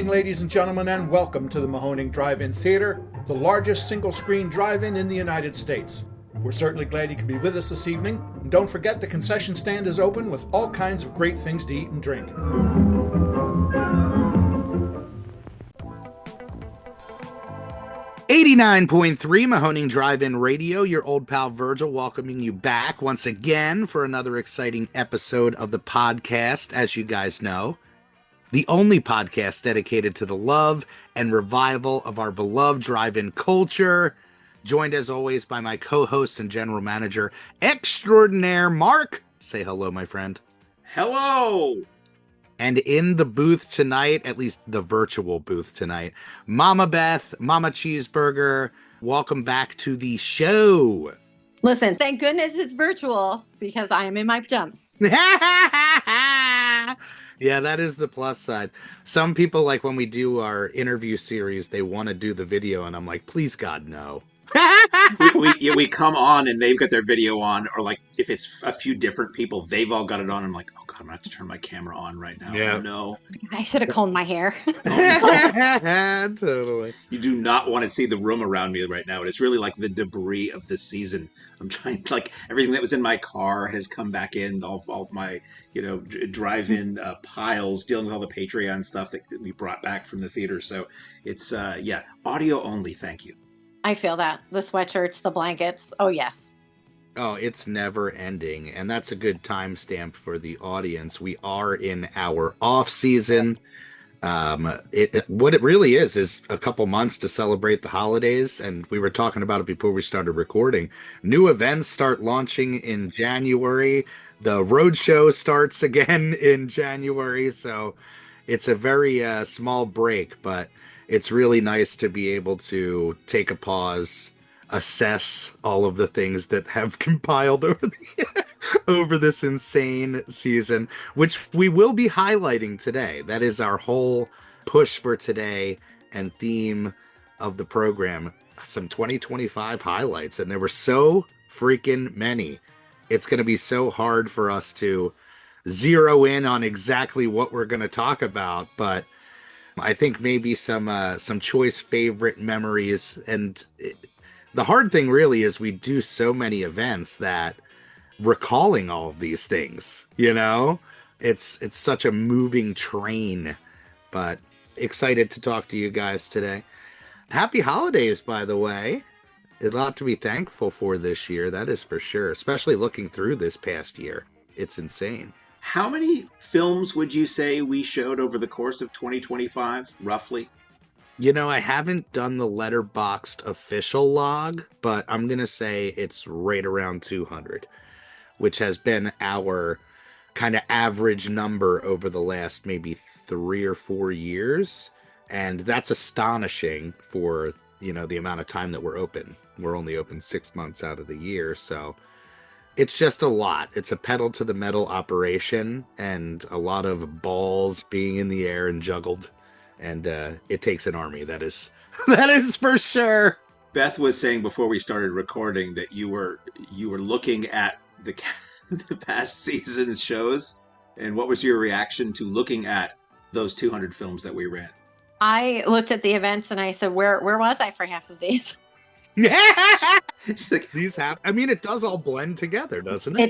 evening, ladies and gentlemen, and welcome to the Mahoning Drive-In Theater, the largest single-screen drive-in in the United States. We're certainly glad you could be with us this evening, and don't forget the concession stand is open with all kinds of great things to eat and drink. .3 Mahoning Drive-In Radio, your old pal Virgil welcoming you back once again for another exciting episode of the podcast. As you guys know, the only podcast dedicated to the love and revival of our beloved drive-in culture, joined as always by my co-host and general manager extraordinaire, Mark. Say hello, my friend. Hello! And in the booth tonight, at least the virtual booth tonight, Mama Beth, Mama Cheeseburger, welcome back to the show. Listen, thank goodness it's virtual because I am in my pajamas. Yeah, that is the plus side. Some people, like when we do our interview series, they want to do the video, and I'm like, please, God, no. we come on and they've got their video on, or like if it's a few different people, they've all got it on. I'm like, oh God, I'm gonna have to turn my camera on right now. Yeah. Oh, no. I should have combed my hair. Totally. You do not want to see the room around me right now. It's really like the debris of the season. I'm trying, like everything that was in my car has come back in. All of my, drive-in piles, dealing with all the Patreon stuff that we brought back from the theater. So it's, audio only. Thank you. I feel that. The sweatshirts, the blankets. Oh, yes. Oh, it's never ending. And that's a good timestamp for the audience. We are in our off season. What it really is a couple months to celebrate the holidays. And we were talking about it before we started recording. New events start launching in January. The road show starts again in January. So it's a very small break, but it's really nice to be able to take a pause, assess all of the things that have compiled over this insane season, which we will be highlighting today. That is our whole push for today and theme of the program. Some 2025 highlights, and there were so freaking many. It's going to be so hard for us to zero in on exactly what we're going to talk about, but I think maybe some choice favorite memories. And the hard thing really is we do so many events that recalling all of these things, it's such a moving train, but excited to talk to you guys today. Happy holidays, by the way. A lot to be thankful for this year. That is for sure, especially looking through this past year. It's insane. How many films would you say we showed over the course of 2025, roughly? I haven't done the Letterboxd official log, but I'm going to say it's right around 200, which has been our kind of average number over the last maybe 3 or 4 years. And that's astonishing for, the amount of time that we're open. We're only open 6 months out of the year, so it's just a lot. It's a pedal to the metal operation and a lot of balls being in the air and juggled. And it takes an army. That is for sure. Beth was saying before we started recording that you were looking at the past season's shows. And what was your reaction to looking at those 200 films that we ran? I looked at the events and I said, where was I for half of these? Like, these have, it does all blend together, doesn't it?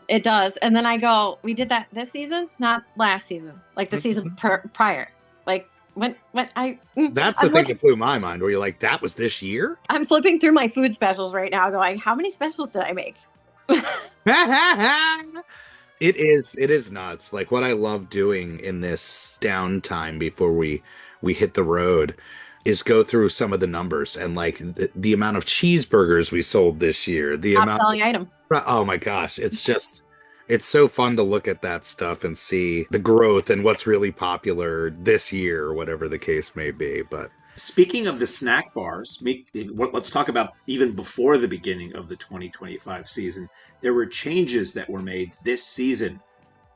It does. And then I go, we did that this season, not last season, like the season prior. Like when that's the thing that blew my mind, where you're like, that was this year? I'm flipping through my food specials right now going, how many specials did I make? It is nuts. Like what I love doing in this downtime before we hit the road is go through some of the numbers and like the amount of cheeseburgers we sold this year, the Top amount selling item. Oh my gosh, it's so fun to look at that stuff and see the growth and what's really popular this year or whatever the case may be. But speaking of the snack bars, let's talk about even before the beginning of the 2025 season. There were changes that were made this season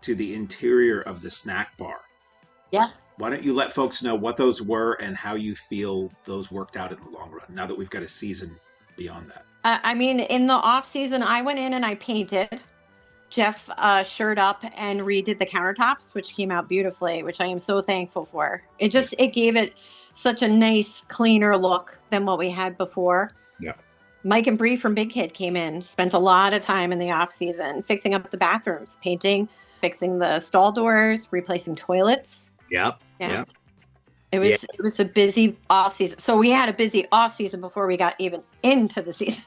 to the interior of the snack bar. Yeah. Why don't you let folks know what those were and how you feel those worked out in the long run, now that we've got a season beyond that? In the off season, I went in and I painted. Jeff shirt up and redid the countertops, which came out beautifully, which I am so thankful for. It gave it such a nice, cleaner look than what we had before. Yeah. Mike and Bree from Big Kid came in, spent a lot of time in the off season fixing up the bathrooms, painting, fixing the stall doors, replacing toilets. Yep. Yeah. Yep. It was a busy off season. So we had a busy off season before we got even into the season.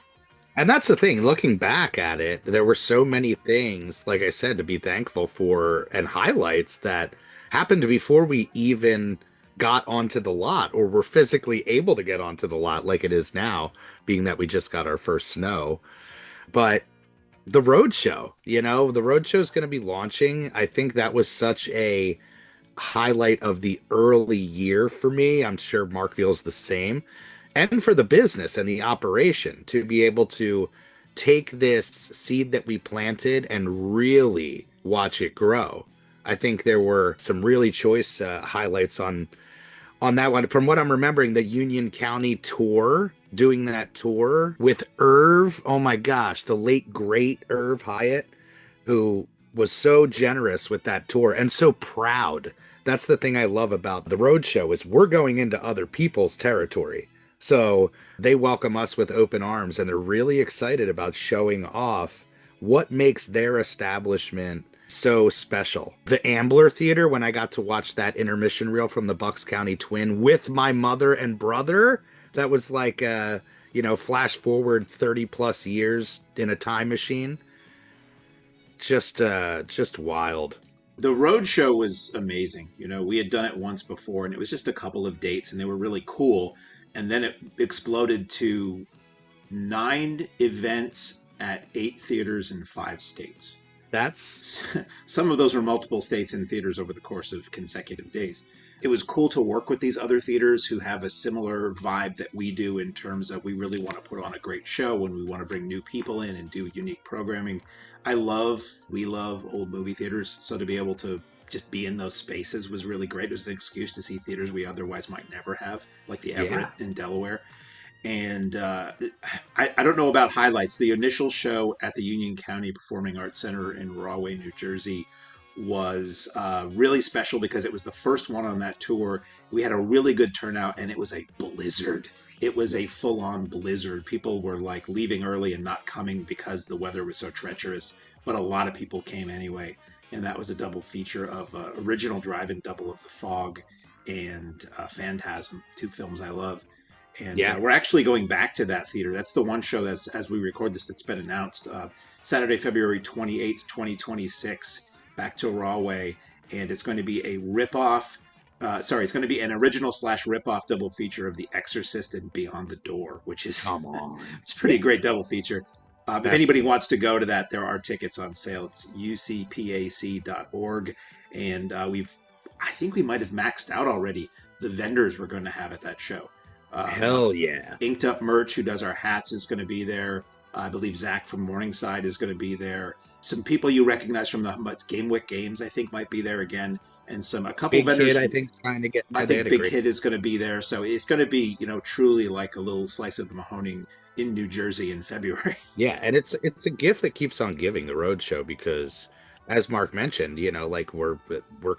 And that's the thing, looking back at it, there were so many things, like I said, to be thankful for and highlights that happened before we even got onto the lot or were physically able to get onto the lot like it is now, being that we just got our first snow. But the road show, the road show is going to be launching. I think that was such a highlight of the early year for me. I'm sure Mark feels the same. And for the business and the operation to be able to take this seed that we planted and really watch it grow. I think there were some really choice highlights on that one. From what I'm remembering, the Union County tour, doing that tour with Irv. Oh my gosh, the late great Irv Hyatt, who was so generous with that tour and so proud. That's the thing I love about the road show is we're going into other people's territory. So they welcome us with open arms, and they're really excited about showing off what makes their establishment so special. The Ambler Theater, when I got to watch that intermission reel from the Bucks County Twin with my mother and brother, that was like, flash forward 30 plus years in a time machine. Just wild. The road show was amazing. We had done it once before, and it was just a couple of dates, and they were really cool. And then it exploded to 9 events at 8 theaters in 5 states. That's some of those were multiple states and theaters over the course of consecutive days. It was cool to work with these other theaters who have a similar vibe that we do in terms of we really want to put on a great show and we want to bring new people in and do unique programming. We love old movie theaters. So to be able to just be in those spaces was really great. It was an excuse to see theaters we otherwise might never have, like the Everett in Delaware. And I don't know about highlights. The initial show at the Union County Performing Arts Center in Rahway, New Jersey was really special because it was the first one on that tour. We had a really good turnout, and it was a blizzard. It was a full-on blizzard. People were like leaving early and not coming because the weather was so treacherous, but a lot of people came anyway. And that was a double feature of original drive-in double of The Fog and Phantasm, 2 films I love. And we're actually going back to that theater. That's the one show that's, as we record this, that's been announced. Saturday, February 28th, 2026, back to Rahway. And it's going to be a ripoff. It's going to be an original / ripoff double feature of The Exorcist and Beyond the Door, which is it's a pretty great double feature. If anybody wants to go to that, there are tickets on sale. It's ucpac.org. And I think we might have maxed out already the vendors we're going to have at that show. Hell yeah. Inked Up Merch, who does our hats, is going to be there. I believe Zach from Morningside is going to be there. Some people you recognize from the Gamewick Games, I think, might be there again. And a couple Big vendors. Kid, I think, trying to get. I think Big Kid is going to be there. So it's going to be, truly like a little slice of the Mahoning in New Jersey in February. Yeah, and it's a gift that keeps on giving, the road show, because as Mark mentioned, like we're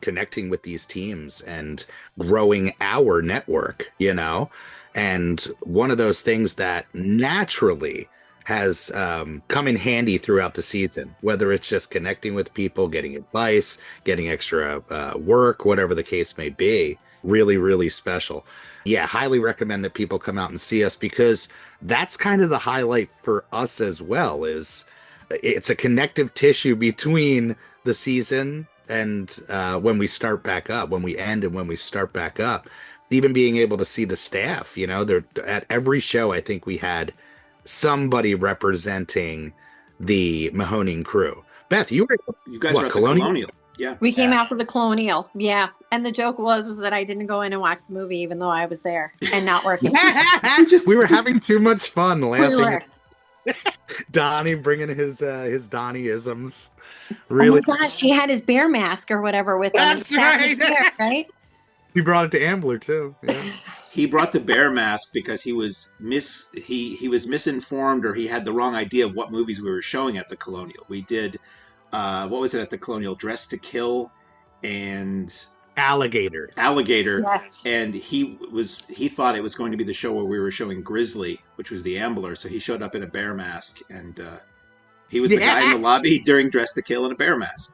connecting with these teams and growing our network, and one of those things that naturally has come in handy throughout the season, whether it's just connecting with people, getting advice, getting extra work, whatever the case may be. Really, really special. Yeah, highly recommend that people come out and see us, because that's kind of the highlight for us as well. Is it's a connective tissue between the season and when we start back up, when we end and when we start back up. Even being able to see the staff, they're at every show. I think we had somebody representing the Mahoning crew. Beth, you guys were at the Colonial. Yeah, we came out for the Colonial. Yeah, and the joke was that I didn't go in and watch the movie, even though I was there and not working. We were having too much fun laughing. Donnie bringing his Donnie-isms. Really? Oh my gosh, he had his bear mask or whatever with him. That's right. Right? He brought it to Ambler too. Yeah. He brought the bear mask because he was misinformed, or he had the wrong idea of what movies we were showing at the Colonial. We did what was it at the Colonial? Dress to Kill and Alligator. Yes. And he thought it was going to be the show where we were showing Grizzly, which was the Ambler. So he showed up in a bear mask, and he was the guy in the lobby during Dress to Kill in a bear mask.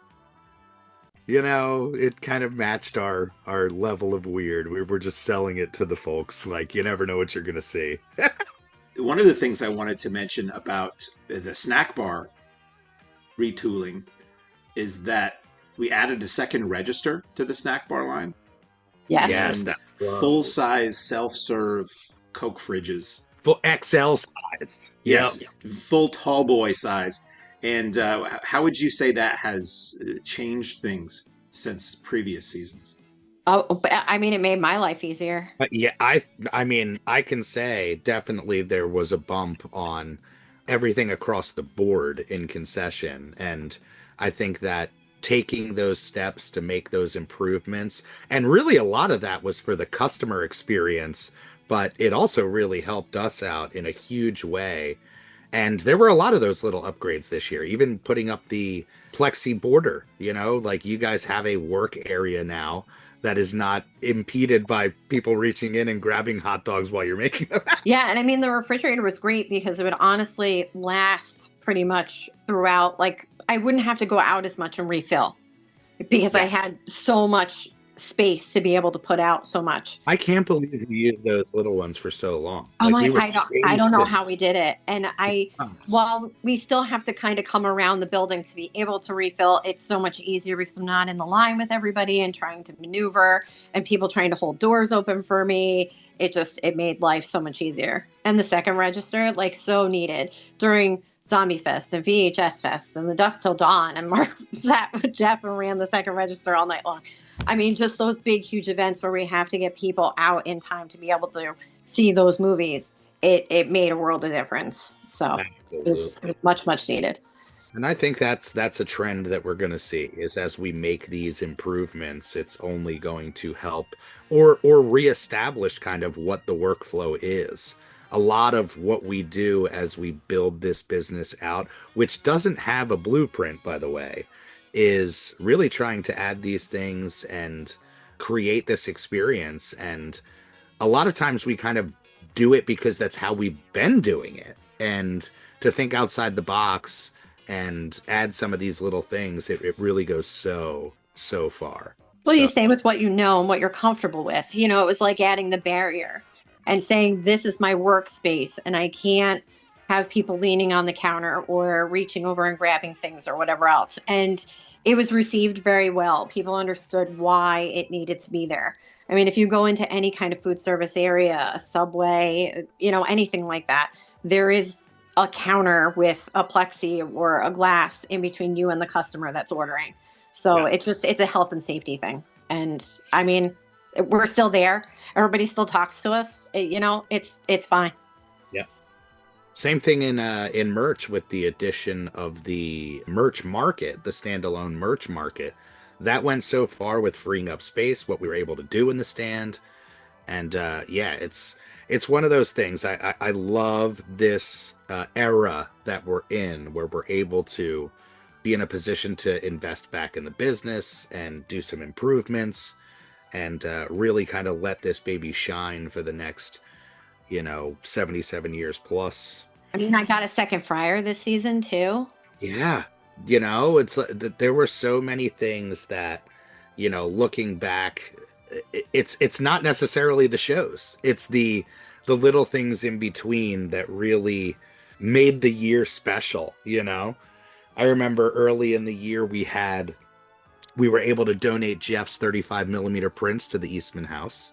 You know, it kind of matched our level of weird. We were just selling it to the folks. Like, you never know what you're going to see. One of the things I wanted to mention about the snack bar retooling is that we added a second register to the snack bar line. Yes. And full-size self-serve Coke fridges. Full XL size. Yes, full tall boy size. And how would you say that has changed things since previous seasons? Oh, but I mean, it made my life easier. Yeah, I mean, I can say definitely there was a bump on everything across the board in concession. And I think that taking those steps to make those improvements, and really a lot of that was for the customer experience, but it also really helped us out in a huge way. And there were a lot of those little upgrades this year, even putting up the plexi border, you know, like you guys have a work area now that is not impeded by people reaching in and grabbing hot dogs while you're making them. Yeah. And I mean, the refrigerator was great because it would honestly last pretty much throughout. Like, I wouldn't have to go out as much and refill because I had so much space to be able to put out so much. I can't believe you used those little ones for so long. Oh Like, my, I don't know how we did it. And while we still have to kind of come around the building to be able to refill, it's so much easier because I'm not in the line with everybody and trying to maneuver and people trying to hold doors open for me. It made life so much easier. And the second register, like, so needed during Zombie Fest and VHS Fest and the Dusk Till Dawn. And Mark sat with Jeff and ran the second register all night long. I mean, just those big, huge events where we have to get people out in time to be able to see those movies. It made a world of difference. So it was much, much needed. And I think that's a trend that we're going to see is as we make these improvements, it's only going to help or reestablish kind of what the workflow is. A lot of what we do as we build this business out, which doesn't have a blueprint, by the way, is really trying to add these things and create this experience. And a lot of times we kind of do it because that's how we've been doing it. And to think outside the box and add some of these little things, it really goes so far. Well, you stay with what you know and what you're comfortable with. You know, it was like adding the barrier and saying, this is my workspace and I can't have people leaning on the counter or reaching over and grabbing things or whatever else. And it was received very well. People understood why it needed to be there. I mean, if you go into any kind of food service area, a Subway, you know, anything like that, there is a counter with a plexi or a glass in between you and the customer that's ordering. So it's a health and safety thing. And I mean, we're still there. Everybody still talks to us. You know, it's fine. Yeah. Same thing in merch with the addition of the merch market, the standalone merch market. That went so far with freeing up space, what we were able to do in the stand. And it's one of those things. I love this era that we're in, where we're able to be in a position to invest back in the business and do some improvements and really kind of let this baby shine for the next 77 years plus. I mean, I got a second fryer this season too. Yeah. It's there were so many things that, looking back, it's not necessarily the shows. It's the little things in between that really made the year special. I remember early in the year we were able to donate Jeff's 35 millimeter prints to the Eastman House,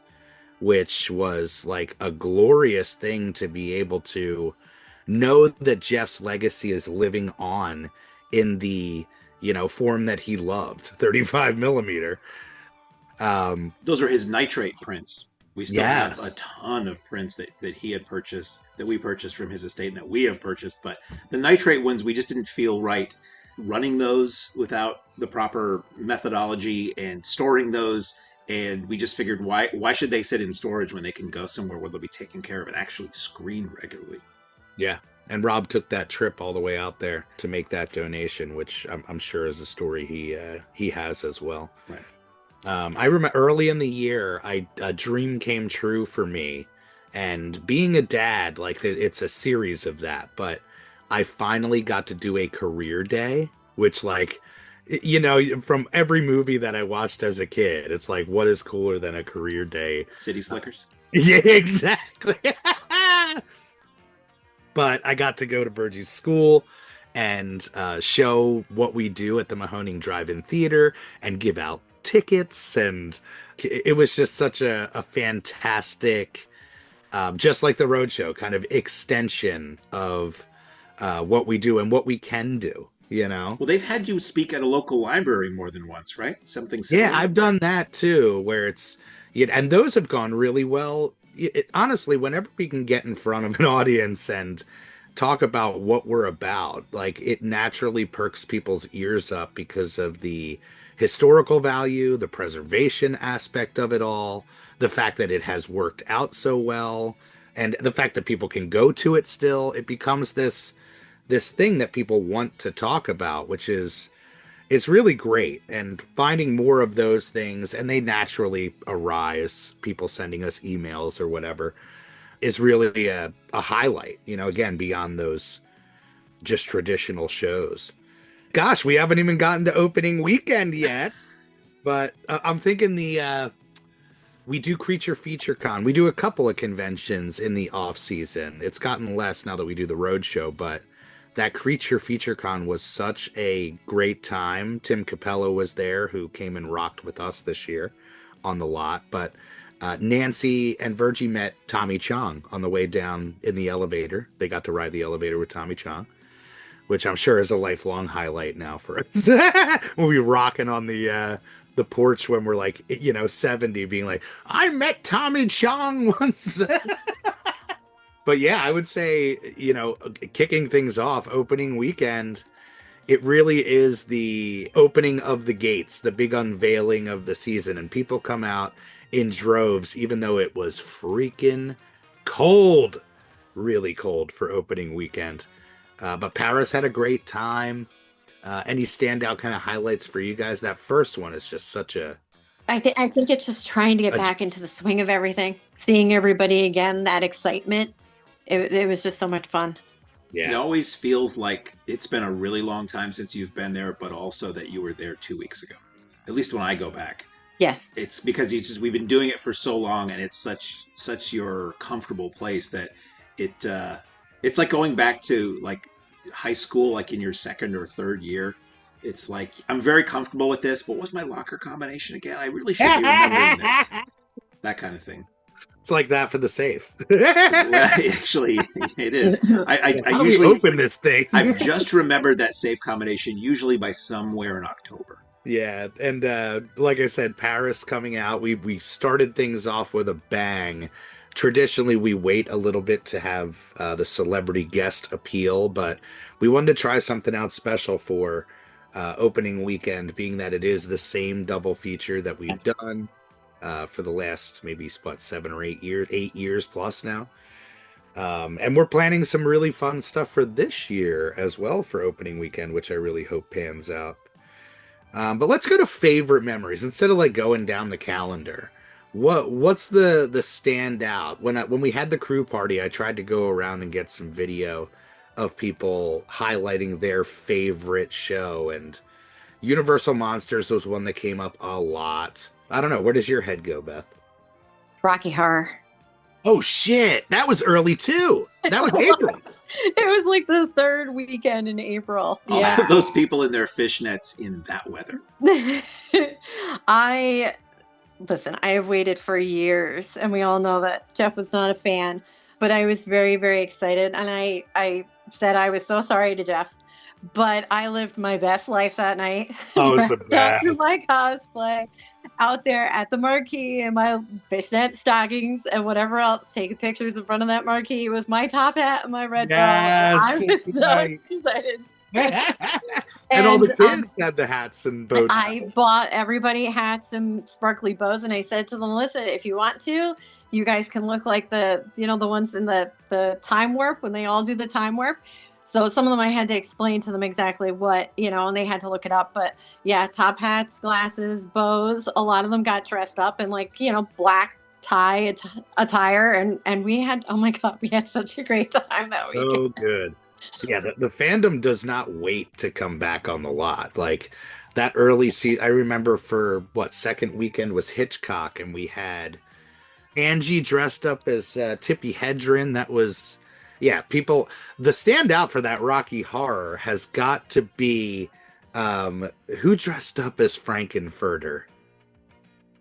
which was like a glorious thing to be able to know that Jeff's legacy is living on in the, form that he loved, 35 millimeter. Those are his nitrate prints. We still have a ton of prints that he had purchased, that we purchased from his estate and that we have purchased. But the nitrate ones, we just didn't feel right running those without the proper methodology and storing those. And we just figured, why should they sit in storage when they can go somewhere where they'll be taken care of and actually screen regularly? Yeah. And Rob took that trip all the way out there to make that donation, which I'm sure is a story he has as well. Right. I remember early in the year, a dream came true for me, and being a dad, like it's a series of that. But I finally got to do a career day, which, like, you know, from every movie that I watched as a kid, it's like, what is cooler than a career day? City Slickers. Yeah, exactly. But I got to go to Virgie's school and show what we do at the Mahoning Drive-In Theater and give out tickets. And it was just such a fantastic, just like the Roadshow, kind of extension of what we do and what we can do, you know? Well, they've had you speak at a local library more than once, right? Something similar. Yeah, I've done that too, where it's, and those have gone really well. Honestly, whenever we can get in front of an audience and talk about what we're about, like, it naturally perks people's ears up because of the historical value, the preservation aspect of it all, the fact that it has worked out so well, and the fact that people can go to it still. It becomes this thing that people want to talk about, which is really great. And finding more of those things, and they naturally arise, people sending us emails or whatever, is really a highlight, you know, again, beyond those just traditional shows. Gosh, we haven't even gotten to opening weekend yet, but I'm thinking we do Creature Feature Con. We do a couple of conventions in the off season. It's gotten less now that we do the Roadshow, but that Creature Feature Con was such a great time. Tim Capello was there, who came and rocked with us this year on the lot. But Nancy and Virgie met Tommy Chong on the way down in the elevator. They got to ride the elevator with Tommy Chong, which I'm sure is a lifelong highlight now for us. We'll be rocking on the porch when we're like, 70, being like, I met Tommy Chong once. But yeah, I would say, kicking things off, opening weekend, it really is the opening of the gates, the big unveiling of the season. And people come out in droves, even though it was freaking cold, really cold for opening weekend. But Paris had a great time. Any standout kind of highlights for you guys? That first one is just such a... I think it's just trying to get back into the swing of everything. Seeing everybody again, that excitement. It was just so much fun. Yeah. It always feels like it's been a really long time since you've been there, but also that you were there 2 weeks ago. At least when I go back. Yes. It's because we've been doing it for so long, and it's such your comfortable place that it's like going back to like high school, like in your second or third year. It's like, I'm very comfortable with this, but what's my locker combination again? I really should be remembering this. That kind of thing. It's like that for the safe. Well, actually, it is. I usually open this thing. I've just remembered that safe combination, usually by somewhere in October. Yeah, and like I said, Paris coming out, we started things off with a bang. Traditionally, we wait a little bit to have the celebrity guest appeal, but we wanted to try something out special for opening weekend, being that it is the same double feature that we've done for the last maybe 7 or 8 years, 8 years plus now. And we're planning some really fun stuff for this year as well for opening weekend, which I really hope pans out. But let's go to favorite memories instead of like going down the calendar. What's the standout? When we had the crew party, I tried to go around and get some video of people highlighting their favorite show, and Universal Monsters was one that came up a lot. I don't know. Where does your head go, Beth? Rocky Horror. Oh, shit. That was early, too. That was April. It was like the third weekend in April. All yeah. Those people in their fishnets in that weather. I have waited for years, and we all know that Jeff was not a fan, but I was very, very excited. And I said I was so sorry to Jeff, but I lived my best life that night. Oh, it was the best. After my cosplay, out there at the marquee in my fishnet stockings and whatever else, taking pictures in front of that marquee with my top hat and my red bow. I was so excited. And all the And kids had the hats and bow ties. I bought everybody hats and sparkly bows, and I said to them, "Listen, if you want to, you guys can look like the ones in the time warp when they all do the time warp." So some of them I had to explain to them exactly what, and they had to look it up. But yeah, top hats, glasses, bows. A lot of them got dressed up in black tie attire, and we had, oh my God, we had such a great time that weekend. So good. Yeah, the fandom does not wait to come back on the lot. Like that early season, I remember for second weekend was Hitchcock, and we had Angie dressed up as Tippi Hedren. That was, yeah, people. The standout for that Rocky Horror has got to be who dressed up as Frankenfurter.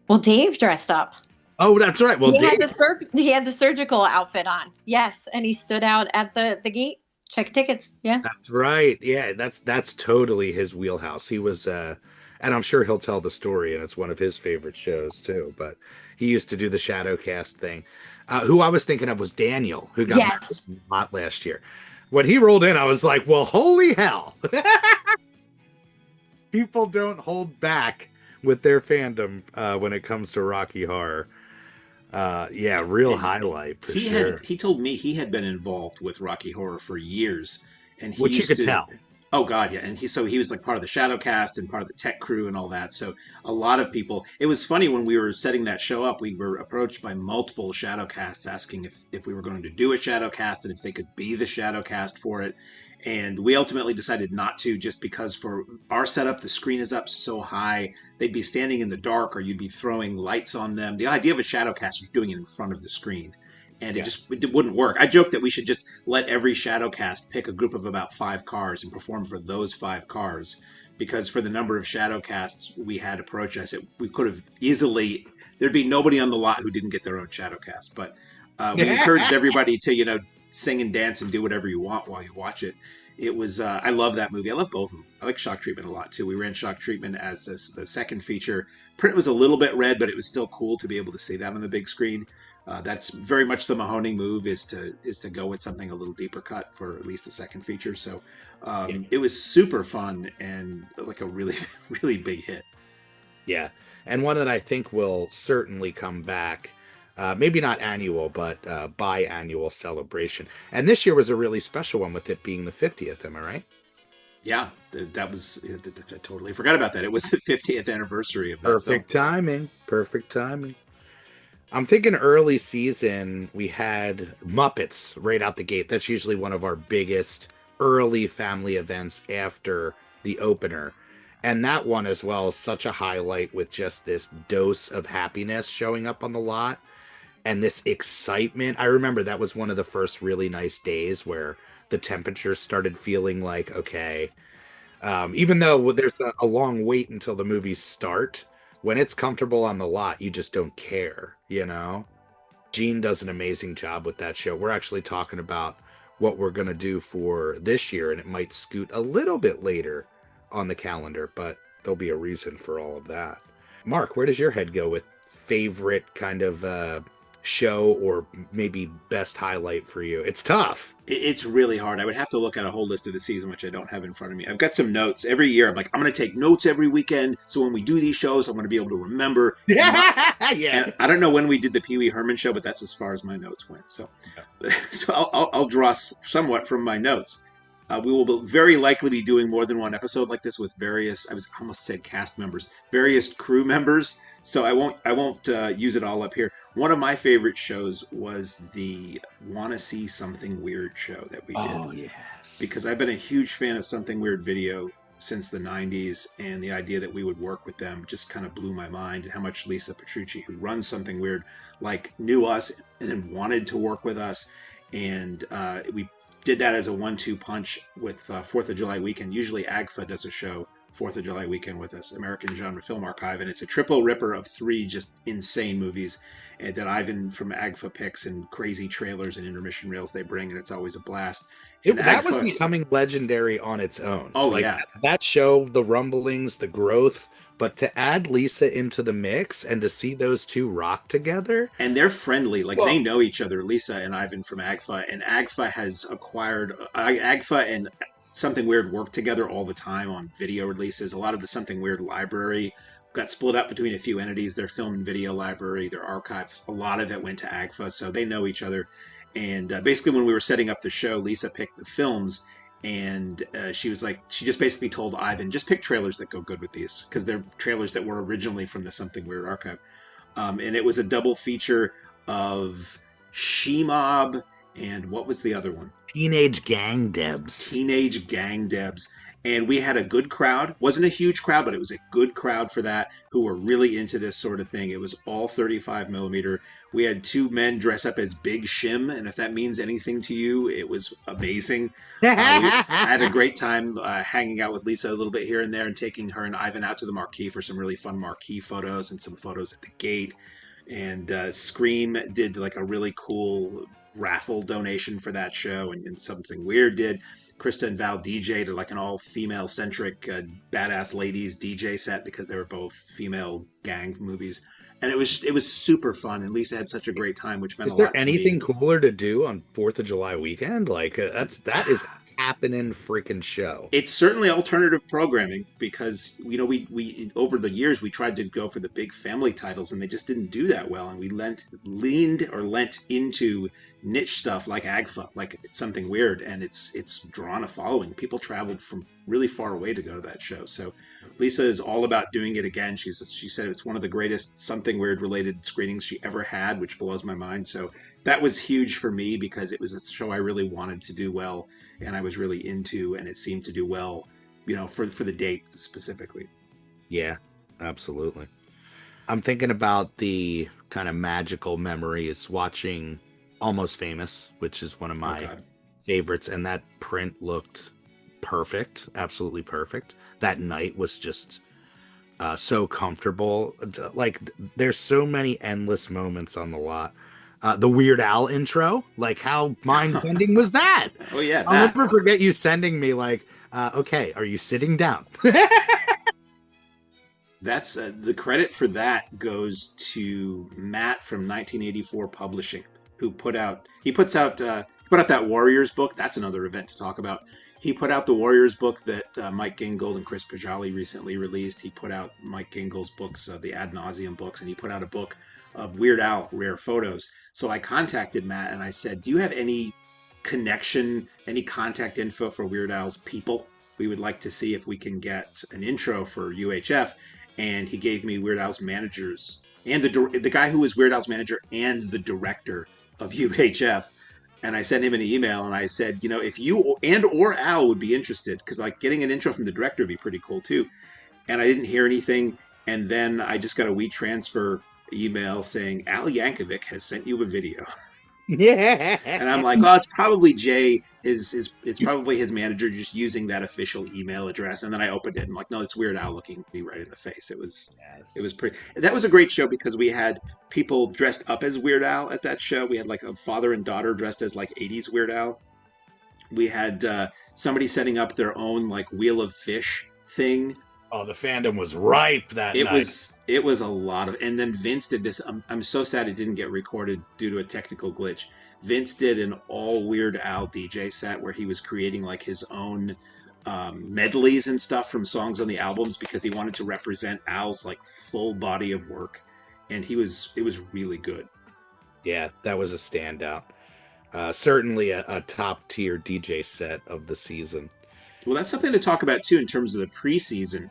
Well, Dave dressed up. Oh, that's right. Well, he Dave had the surgical outfit on. Yes, and he stood out at the gate. Check tickets. Yeah. That's right. Yeah, that's totally his wheelhouse. He was and I'm sure he'll tell the story, and it's one of his favorite shows too, but he used to do the Shadowcast thing. Who I was thinking of was Daniel, who got married a lot last year. When he rolled in, I was like, well, holy hell. People don't hold back with their fandom when it comes to Rocky Horror. Yeah, real highlight for sure. He told me he had been involved with Rocky Horror for years, and he which you could tell. Oh God, yeah, and he was like part of the Shadowcast and part of the tech crew and all that. So a lot of people. It was funny when we were setting that show up. We were approached by multiple Shadowcasts asking if we were going to do a Shadowcast and if they could be the Shadowcast for it. And we ultimately decided not to, just because for our setup, the screen is up so high, they'd be standing in the dark or you'd be throwing lights on them. The idea of a Shadowcast is doing it in front of the screen. And it wouldn't work. I joked that we should just let every Shadowcast pick a group of about 5 cars and perform for those 5 cars. Because for the number of Shadowcasts we had approach us, we could have easily, there'd be nobody on the lot who didn't get their own Shadowcast. But we encouraged everybody to, sing and dance and do whatever you want while you watch it. It was, I love that movie. I love both of them. I like Shock Treatment a lot too. We ran Shock Treatment as the second feature. Print was a little bit red, but it was still cool to be able to see that on the big screen. That's very much the Mahoning move, is to go with something a little deeper cut for at least the second feature. So it was super fun and like a really, really big hit. Yeah. And one that I think will certainly come back. Maybe not annual, but biannual celebration. And this year was a really special one with it being the 50th. Am I right? Yeah, that was. I totally forgot about that. It was the 50th anniversary of that. Perfect timing. Perfect timing. I'm thinking early season, we had Muppets right out the gate. That's usually one of our biggest early family events after the opener. And that one as well is such a highlight, with just this dose of happiness showing up on the lot. And this excitement. I remember that was one of the first really nice days where the temperature started feeling like, okay, even though there's a long wait until the movies start, when it's comfortable on the lot, you just don't care, Gene does an amazing job with that show. We're actually talking about what we're going to do for this year, and it might scoot a little bit later on the calendar, but there'll be a reason for all of that. Mark, where does your head go with favorite kind of show, or maybe best highlight for you? It's tough. It's really hard. I would have to look at a whole list of the season, which I don't have in front of me. I've got some notes every year. I'm like, I'm going to take notes every weekend, so when we do these shows, I'm going to be able to remember. Yeah. And I don't know when we did the Pee Wee Herman show, but that's as far as my notes went. So I'll draw somewhat from my notes. We will very likely be doing more than one episode like this with various, I almost said cast members, various crew members. So I won't use it all up here. One of my favorite shows was the Wanna See Something Weird show that we did. Oh, yes. Because I've been a huge fan of Something Weird Video since the 90s, and the idea that we would work with them just kind of blew my mind, and how much Lisa Petrucci, who runs Something Weird, knew us and wanted to work with us. And we did that as a 1-2 punch with 4th of July weekend. Usually AGFA does a show 4th of July weekend with us, American Genre Film Archive, and it's a triple ripper of 3 just insane movies that Ivan from AGFA picks, and crazy trailers and intermission reels they bring, and it's always a blast. That was becoming legendary on its own. Oh, yeah. That show, the rumblings, the growth, but to add Lisa into the mix and to see those two rock together. And they're friendly. They know each other, Lisa and Ivan from AGFA, and AGFA has acquired, AGFA and Something Weird worked together all the time on video releases. A lot of the Something Weird library got split up between a few entities, their film and video library, their archives. A lot of it went to AGFA, so they know each other. And basically, when we were setting up the show, Lisa picked the films, and she was like, she just basically told Ivan, just pick trailers that go good with these, because they're trailers that were originally from the Something Weird archive. And it was a double feature of She-Mob and what was the other one? Teenage Gang Debs. Teenage Gang Debs. And we had a good crowd. Wasn't a huge crowd, but it was a good crowd for that, who were really into this sort of thing. It was all 35 millimeter. We had two men dress up as Big Shim, and if that means anything to you, it was amazing. I had a great time hanging out with Lisa a little bit here and there, and taking her and Ivan out to the marquee for some really fun marquee photos and some photos at the gate. And Scream did like a really cool raffle donation for that show, and Something Weird did. Krista and Val DJ'd like an all-female centric badass ladies DJ set, because they were both female gang movies, and it was super fun. And Lisa had such a great time, which meant a lot to me. Is there anything cooler to do on 4th of July weekend? Like that is happening freaking show. It's certainly alternative programming, because we over the years we tried to go for the big family titles, and they just didn't do that well, and we lent into niche stuff like AGFA, like Something Weird, and it's drawn a following. People traveled from really far away to go to that show. So Lisa is all about doing it again. She said it's one of the greatest Something Weird related screenings she ever had, which blows my mind. So that was huge for me, because it was a show I really wanted to do well, and I was really into, and it seemed to do well, for the date specifically. Yeah, absolutely. I'm thinking about the kind of magical memories watching Almost Famous, which is one of my favorites, and that print looked perfect, absolutely perfect. That night was just so comfortable. Like, there's so many endless moments on the lot. The Weird Al intro, like, how mind-bending was that? Oh yeah, I'll never forget you sending me like, okay, are you sitting down? That's the credit for that goes to Matt from 1984 Publishing, who put out that Warriors book. That's another event to talk about. He put out the Warriors book that Mike Gingold and Chris Pajali recently released. He put out Mike Gingold's books, the Ad Nauseum books, and he put out a book of Weird Al rare photos. So I contacted Matt and I said, do you have any connection, any contact info for Weird Al's people? We would like to see if we can get an intro for UHF. And he gave me Weird Al's managers and the guy who was Weird Al's manager and the director of UHF. And I sent him an email and I said, if you or Al would be interested, because like getting an intro from the director would be pretty cool too. And I didn't hear anything. And then I just got a WeTransfer email saying Al Yankovic has sent you a video. Yeah. And I'm like, it's probably Jay. It's probably his manager just using that official email address. And then I opened it and I'm like, no, it's Weird Al looking me right in the face. It was pretty. That was a great show, because we had people dressed up as Weird Al at that show. We had like a father and daughter dressed as like 80s Weird Al. We had somebody setting up their own like Wheel of Fish thing. Oh, the fandom was ripe that night. It was a lot of, and then Vince did this. I'm so sad it didn't get recorded due to a technical glitch. Vince did an all Weird Al DJ set where he was creating like his own medleys and stuff from songs on the albums, because he wanted to represent Al's like full body of work, and it was really good. Yeah, that was a standout. Certainly a top tier DJ set of the season. Well, that's something to talk about too in terms of the preseason.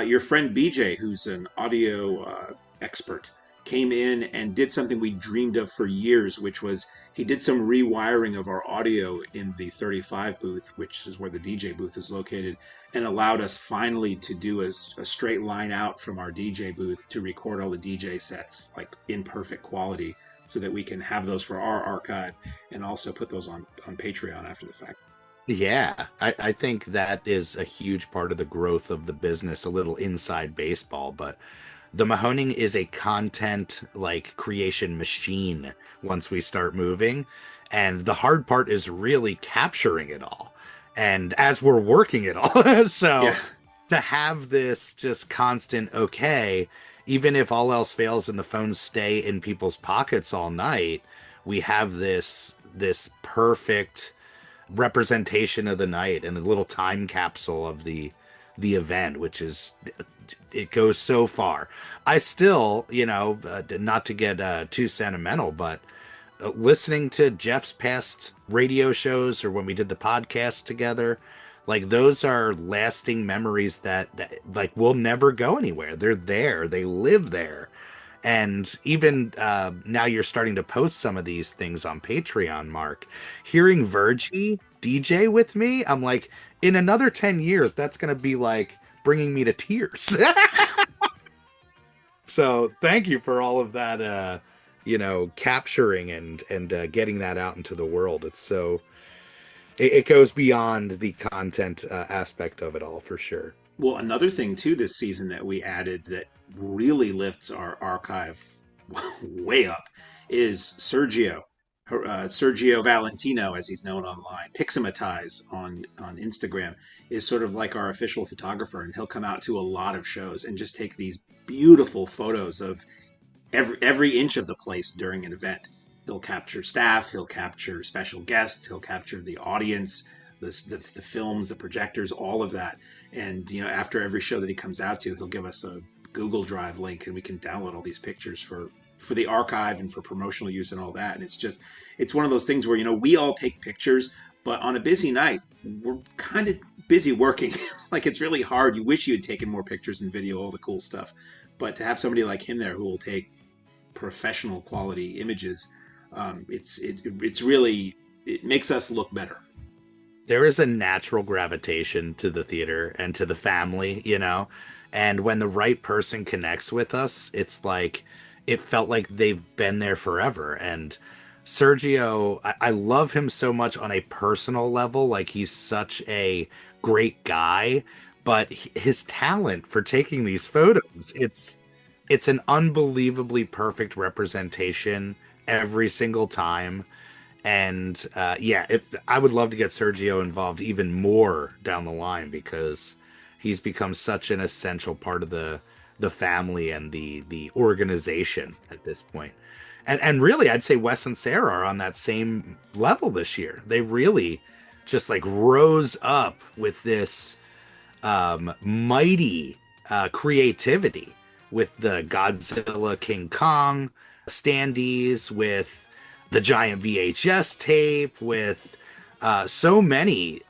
Your friend BJ, who's an audio expert, came in and did something we dreamed of for years, which was he did some rewiring of our audio in the 35 booth, which is where the DJ booth is located, and allowed us finally to do a straight line out from our DJ booth to record all the DJ sets like in perfect quality, so that we can have those for our archive and also put those on Patreon after the fact. Yeah, I think that is a huge part of the growth of the business, a little inside baseball, but the Mahoning is a content like creation machine once we start moving. And the hard part is really capturing it all. And as we're working it all, so to have this just constant, okay, even if all else fails and the phones stay in people's pockets all night, we have this perfect representation of the night and a little time capsule of the event, which is, it goes so far. I still, not to get too sentimental, but listening to Jeff's past radio shows or when we did the podcast together, like those are lasting memories that like will never go anywhere. They're there, they live there. And even now you're starting to post some of these things on Patreon, Mark. Hearing Virgie DJ with me, I'm like, in another 10 years, that's going to be like bringing me to tears. So thank you for all of that, capturing and getting that out into the world. It's so, it goes beyond the content aspect of it all, for sure. Well, another thing too this season that we added that really lifts our archive way up is Sergio. Sergio Valentino, as he's known online, Pixamatize on Instagram, is sort of like our official photographer, and he'll come out to a lot of shows and just take these beautiful photos of every inch of the place during an event. He'll capture staff, he'll capture special guests, he'll capture the audience, the films, the projectors, all of that. And after every show that he comes out to, he'll give us a Google Drive link, and we can download all these pictures for the archive and for promotional use and all that. And it's one of those things where we all take pictures, but on a busy night, we're kind of busy working. Like, it's really hard. You wish you had taken more pictures and video, all the cool stuff, but to have somebody like him there who will take professional quality images, it's really, it makes us look better. There is a natural gravitation to the theater and to the family, and when the right person connects with us, it's like, it felt like they've been there forever. And Sergio, I love him so much on a personal level. Like, he's such a great guy, but his talent for taking these photos, it's an unbelievably perfect representation every single time. And I would love to get Sergio involved even more down the line, because he's become such an essential part of the family and the organization at this point. And really, I'd say Wes and Sarah are on that same level this year. They really just like rose up with this mighty creativity with the Godzilla King Kong standees, with the giant VHS tape, with so many,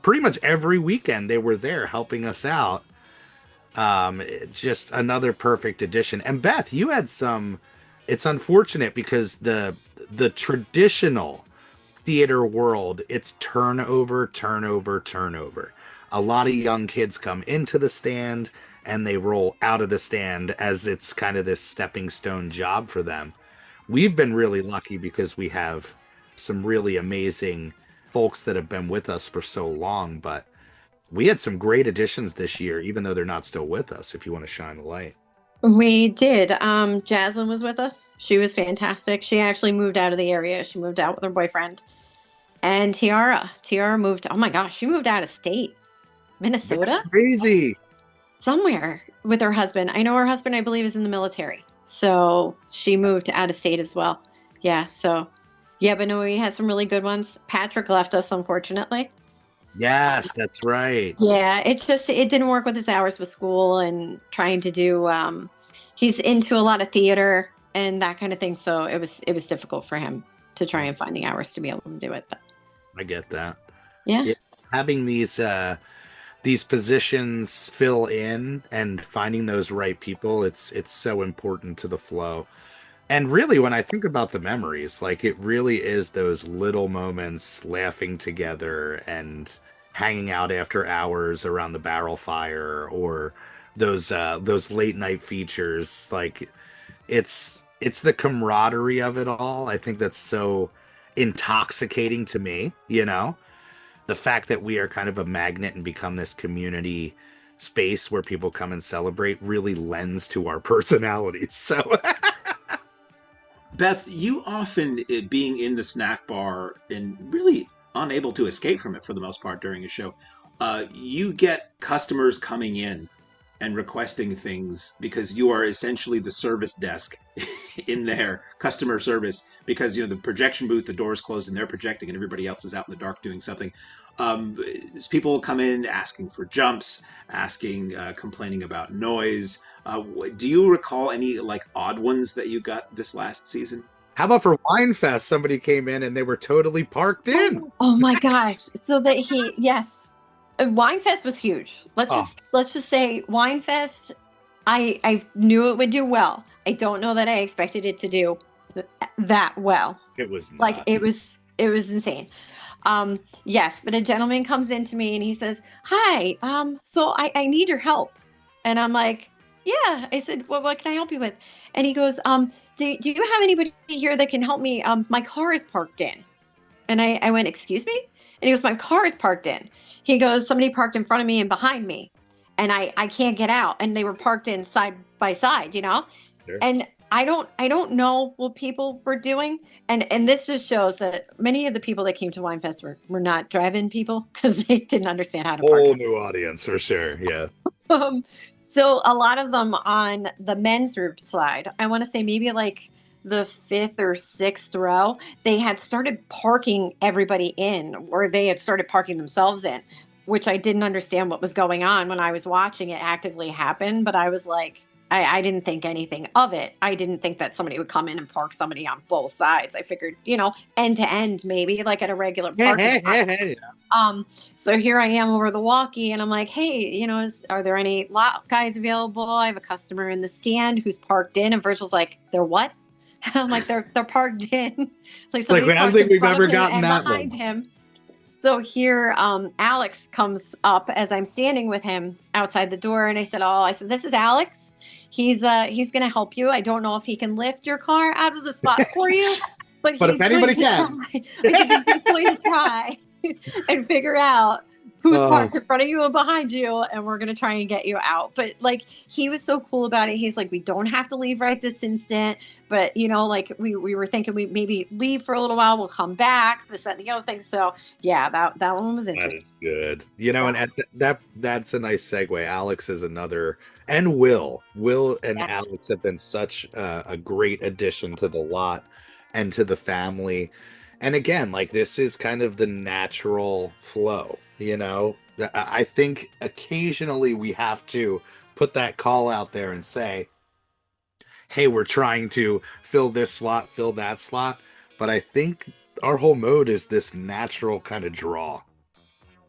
pretty much every weekend they were there helping us out. Just another perfect addition. And Beth, you had some, it's unfortunate because the traditional theater world, it's turnover. A lot of young kids come into the stand and they roll out of the stand, as it's kind of this stepping stone job for them. We've been really lucky because we have some really amazing folks that have been with us for so long, but we had some great additions this year, even though they're not still with us, if you want to shine a light. We did. Jaslyn was with us. She was fantastic. She actually moved out of the area. She moved out with her boyfriend. And Tiara moved, oh my gosh, she moved out of state. Minnesota? That's crazy. Somewhere with her husband. I know her husband, I believe, is in the military. So she moved out of state as well. Yeah, so, yeah, but no, we had some really good ones. Patrick left us, unfortunately. Yes, that's right. Yeah, it didn't work with his hours with school and trying to do, he's into a lot of theater and that kind of thing. So it was difficult for him to try and find the hours to be able to do it. But I get that. Yeah. Having these positions fill in and finding those right people, it's so important to the flow. And really, when I think about the memories, like, it really is those little moments laughing together and hanging out after hours around the barrel fire, or those late night features. Like, it's the camaraderie of it all. I think that's so intoxicating to me, the fact that we are kind of a magnet and become this community space where people come and celebrate really lends to our personalities. So Beth, you often, being in the snack bar and really unable to escape from it for the most part during a show, you get customers coming in and requesting things because you are essentially the service desk in there, customer service, because the projection booth, the door's closed and they're projecting and everybody else is out in the dark doing something. People come in asking for jumps, complaining about noise. Do you recall any like odd ones that you got this last season? How about for Wine Fest? Somebody came in and they were totally parked in. Oh my gosh. So that yes. Wine Fest was huge. Let's just say Wine Fest, I knew it would do well. I don't know that I expected it to do that well. It was not. Like it was insane. Yes, but a gentleman comes in to me and he says, "Hi, so I need your help." And I'm like, "Yeah." I said, "Well, what can I help you with?" And he goes, do you have anybody here that can help me? My car is parked in." And I went, "Excuse me?" And he goes, "My car is parked in." He goes, "Somebody parked in front of me and behind me, and I can't get out." And they were parked in side by side, Sure. And I don't know what people were doing. And this just shows that many of the people that came to Wine Fest were not drive-in people because they didn't understand how to park. Whole new audience for sure. Yeah. So a lot of them on the men's group side, I want to say maybe like the 5th or 6th row, they had started parking everybody in, or they had started parking themselves in, which I didn't understand what was going on when I was watching it actively happen. But I was like, I didn't think anything of it. I didn't think that somebody would come in and park somebody on both sides. I figured, end to end, maybe like at a regular parking lot. So here I am over the walkie and I'm like, "Hey, are there any lot guys available? I have a customer in the stand who's parked in." And Virgil's like, "They're what?" I'm like, they're parked in. Like I don't think we've ever gotten that behind one. him. So here, Alex comes up as I'm standing with him outside the door. And I said, "This is Alex. He's going to help you. I don't know if he can lift your car out of the spot for you, but if anybody can." I said, "He's going to try and figure out who's parked in front of you and behind you, and we're going to try and get you out." But like, he was so cool about it. He's like, "We don't have to leave right this instant, but like we were thinking we maybe leave for a little while. We'll come back, this, that, and the other thing." So yeah, that one was interesting. That is good. And that's a nice segue. Alex is another, and Will and Yes. Alex have been such a great addition to the lot and to the family. And again, like, this is kind of the natural flow, I think occasionally we have to put that call out there and say, "Hey, we're trying to fill this slot, fill that slot." But I think our whole mode is this natural kind of draw.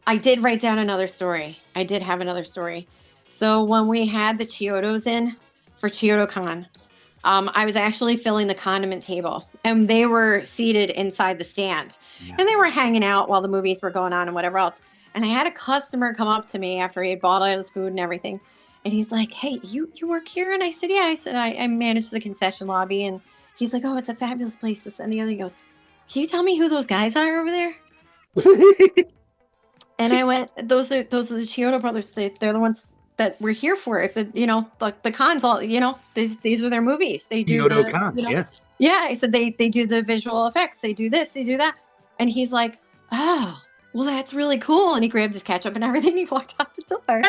I did write down another story. I did have another story. So when we had the Chiodos in for ChiodoCon, I was actually filling the condiment table, and they were seated inside the stand, and they were hanging out while the movies were going on and whatever else. And I had a customer come up to me after he had bought all his food and everything, and he's like, "Hey, you work here?" And I said, "Yeah." I said, I manage the concession lobby. And he's like, "Oh, it's a fabulous place." This and the other. He goes, "Can you tell me who those guys are over there?" And I went, "Those are the Chiodo brothers. They're the ones that we're here for. If the cons, all these are their movies. They do yeah." I said they do the visual effects. They do this. They do that. And he's like, "Oh, well, that's really cool." And he grabbed his ketchup and everything. He walked out the door. And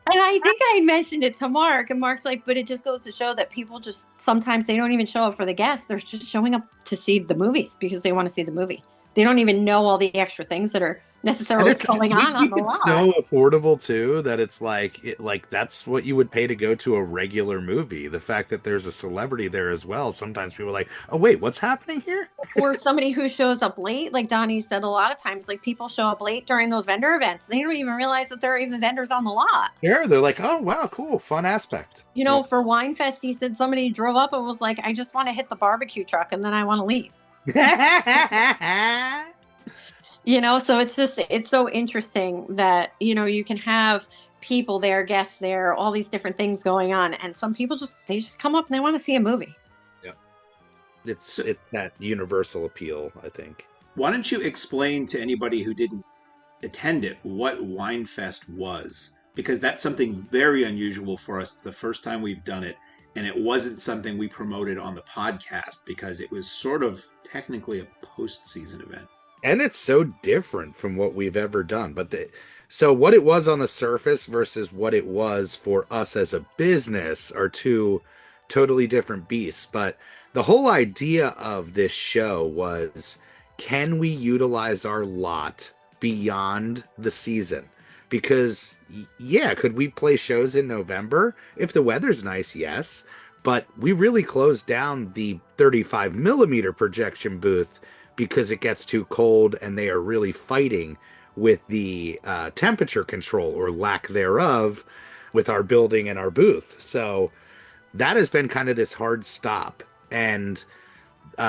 I think I mentioned it to Mark, and Mark's like, "But it just goes to show that people just sometimes they don't even show up for the guests. They're just showing up to see the movies because they want to see the movie. They don't even know all the extra things that are necessarily going on the lot." It's so affordable too that it's like that's what you would pay to go to a regular movie. The fact that there's a celebrity there as well, sometimes people are like, "Oh wait, what's happening here?" Or somebody who shows up late, like Donnie said, a lot of times, like, people show up late during those vendor events. They don't even realize that there are even vendors on the lot. Yeah, they're like, "Oh wow, cool, fun aspect." For Wine Fest, he said somebody drove up and was like, "I just want to hit the barbecue truck and then I want to leave." So it's so interesting that, you can have people there, guests there, all these different things going on. And some people they just come up and they want to see a movie. Yeah. It's that universal appeal, I think. Why don't you explain to anybody who didn't attend it what Winefest was? Because that's something very unusual for us. It's the first time we've done it. And it wasn't something we promoted on the podcast because it was sort of technically a post-season event. And it's so different from what we've ever done. But So what it was on the surface versus what it was for us as a business are two totally different beasts. But the whole idea of this show was, can we utilize our lot beyond the season? Because yeah, could we play shows in November? If the weather's nice, yes. But we really closed down the 35 millimeter projection booth because it gets too cold and they are really fighting with the temperature control or lack thereof with our building and our booth. So that has been kind of this hard stop. And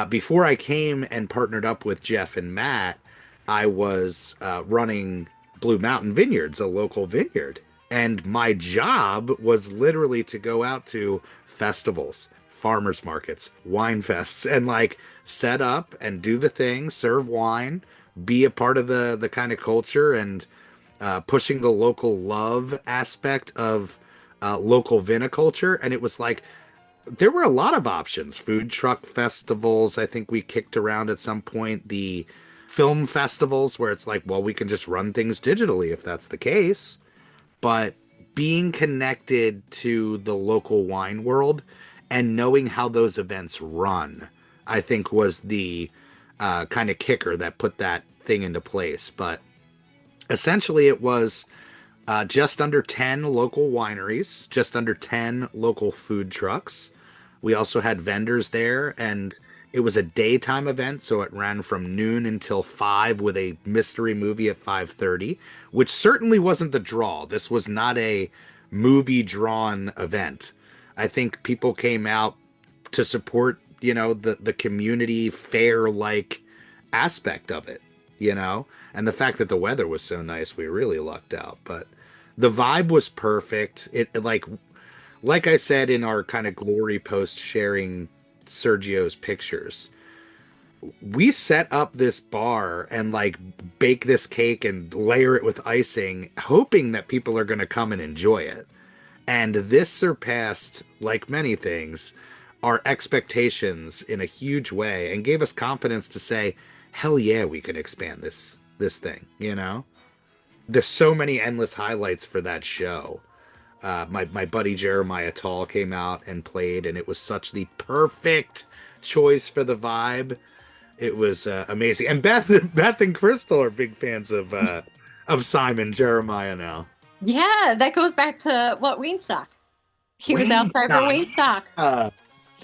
before I came and partnered up with Jeff and Matt, I was running Blue Mountain Vineyards, a local vineyard. And my job was literally to go out to festivals, farmers markets, wine fests, and like set up and do the thing, serve wine, be a part of the kind of culture, and pushing the local love aspect of local viniculture. And it was like, there were a lot of options. Food truck festivals, I think we kicked around at some point. The film festivals where it's like, well, we can just run things digitally if that's the case. But being connected to the local wine world and knowing how those events run, I think was the kind of kicker that put that thing into place. But essentially it was just under 10 local wineries, just under 10 local food trucks. We also had vendors there, and it was a daytime event, so it ran from noon until 5 with a mystery movie at 5:30, which certainly wasn't the draw. This was not a movie-drawn event. I think people came out to support, the community fair-like aspect of it, and the fact that the weather was so nice, we really lucked out. But the vibe was perfect. It like I said in our kind of glory post sharing Sergio's pictures, we set up this bar and like bake this cake and layer it with icing, hoping that people are going to come and enjoy it. And this surpassed, like many things, our expectations in a huge way and gave us confidence to say, hell yeah, we can expand this thing, There's so many endless highlights for that show. My buddy Jeremiah Tall came out and played, and it was such the perfect choice for the vibe. It was amazing. And Beth and Crystal are big fans of Simon Jeremiah now. Yeah, that goes back to Weenstock. He was outside for Weenstock.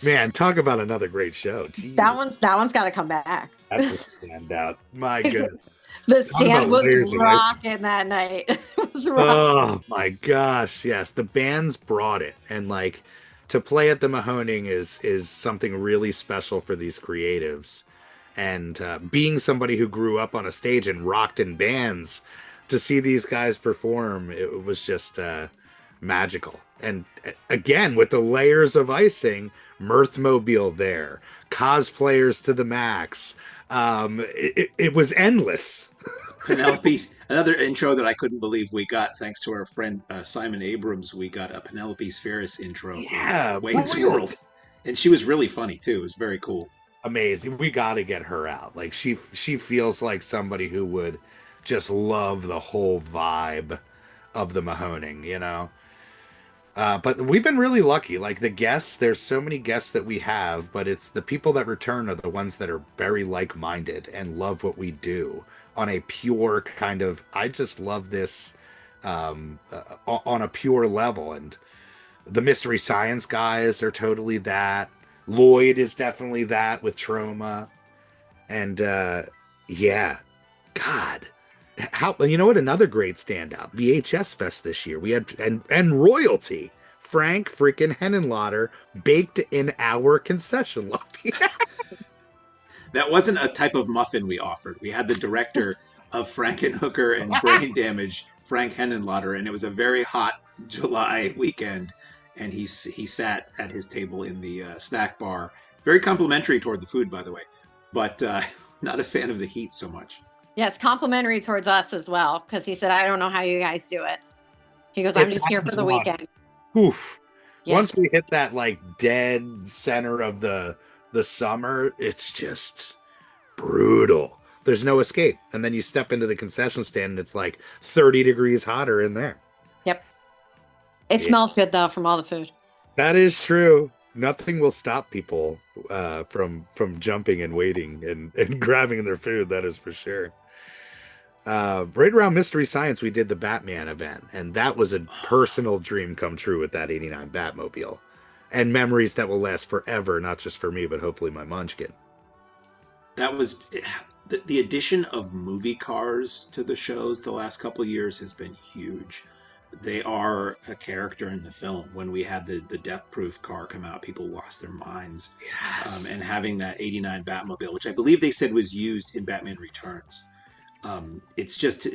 Man, talk about another great show. Jeez. That one's got to come back. That's a standout. My goodness. The stand was rocking that night. It was rocking. Oh my gosh, yes. The bands brought it. And like to play at the Mahoning is something really special for these creatives. And being somebody who grew up on a stage and rocked in bands, to see these guys perform, it was just magical. And again, with the layers of icing, Mirthmobile there, cosplayers to the max. It was endless. Penelope's another intro that I couldn't believe we got, thanks to our friend Simon Abrams. We got a Penelope's Ferris intro. Yeah, Wayne's World, and she was really funny too. It was very cool. Amazing. We got to get her out. Like she feels like somebody who would just love the whole vibe of the Mahoning, But we've been really lucky. Like the guests, there's so many guests that we have, but it's the people that return are the ones that are very like-minded and love what we do on a pure kind of, I just love this on a pure level. And the Mystery Science guys are totally that. Lloyd is definitely that with Trauma. And yeah, God. You know what? Another great standout, VHS Fest this year. We had and royalty, Frank freaking Henenlotter baked in our concession lobby. That wasn't a type of muffin we offered. We had the director of Frankenhooker and Brain Damage, Frank Henenlotter, and it was a very hot July weekend, and he sat at his table in the snack bar. Very complimentary toward the food, by the way, but not a fan of the heat so much. Yes, complimentary towards us as well, because he said, I don't know how you guys do it. He goes, I'm just here for the weekend. Oof. Yeah. Once we hit that like dead center of the summer, it's just brutal. There's no escape. And then you step into the concession stand and it's like 30 degrees hotter in there. Yep. It Yeah. smells good though from all the food. That is true. Nothing will stop people from jumping and waiting and grabbing their food. That is for sure. Right around Mystery Science, we did the Batman event, and that was a personal dream come true with that '89 Batmobile, and memories that will last forever, not just for me, but hopefully my munchkin. That was the addition of movie cars to the shows the last couple of years has been huge. They are a character in the film. When we had the Death Proof car come out, people lost their minds. Yes. And having that '89 Batmobile, which I believe they said was used in Batman Returns. It's just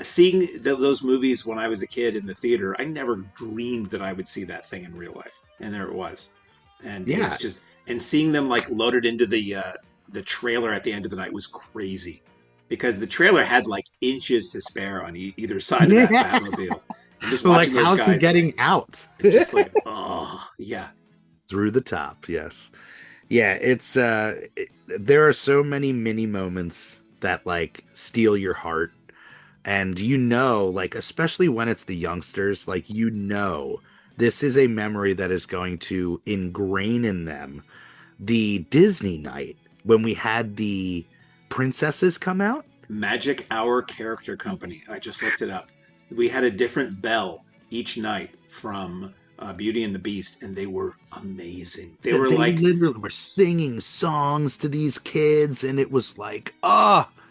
seeing those movies when I was a kid in the theater. I never dreamed that I would see that thing in real life, and there it was. And Yeah. it's just, and seeing them like loaded into the trailer at the end of the night was crazy, because the trailer had like inches to spare on either side of that Batmobile. And just Like, watching those how's guys, he getting out? it's just like, oh yeah. Through the top, yes. Yeah, it's there are so many mini moments that like steal your heart, and like, especially when it's the youngsters, like, this is a memory that is going to ingrain in them. The Disney night when we had the princesses come out, Magic Hour Character Company, I just looked it up. We had a different bell each night from Beauty and the Beast, and they were amazing. They literally were singing songs to these kids, and it was like,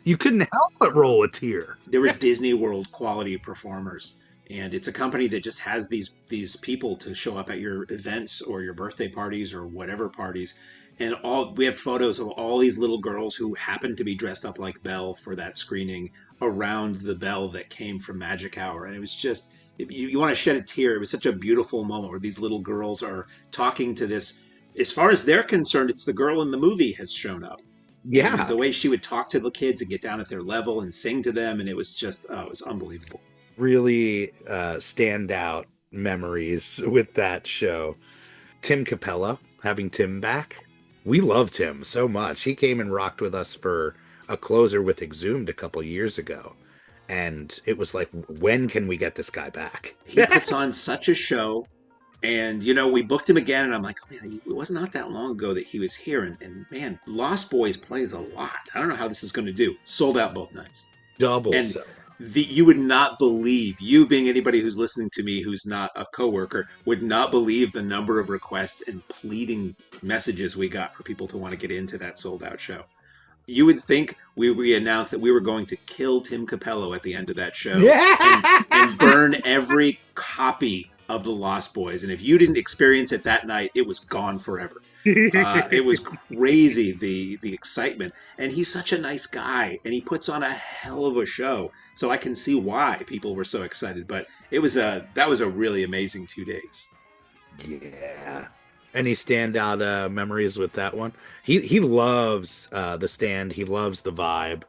you couldn't help but roll a tear. They were Disney World quality performers, and it's a company that just has these people to show up at your events or your birthday parties or whatever parties. And we have photos of all these little girls who happened to be dressed up like Belle for that screening around the bell that came from Magic Hour. And it was just, you want to shed a tear. It was such a beautiful moment where these little girls are talking to this. As far as they're concerned, it's the girl in the movie has shown up. Yeah. And the way she would talk to the kids and get down at their level and sing to them. And it was just, it was unbelievable. Really standout memories with that show. Tim Capello, having Tim back. We loved him so much. He came and rocked with us for a closer with Exhumed a couple years ago. And it was like, when can we get this guy back? He puts on such a show. And, we booked him again. And I'm like, oh, man, it was not that long ago that he was here. And man, Lost Boys plays a lot. I don't know how this is going to do. Sold out both nights. Double and so. You would not believe, you being anybody who's listening to me who's not a coworker, would not believe the number of requests and pleading messages we got for people to want to get into that sold out show. You would think we announced that we were going to kill Tim Capello at the end of that show and burn every copy of the Lost Boys. And if you didn't experience it that night, it was gone forever. It was crazy, the excitement. And he's such a nice guy, and he puts on a hell of a show. So I can see why people were so excited. But that was a really amazing 2 days. Yeah. Any standout memories with that one? He loves the stand. He loves the vibe.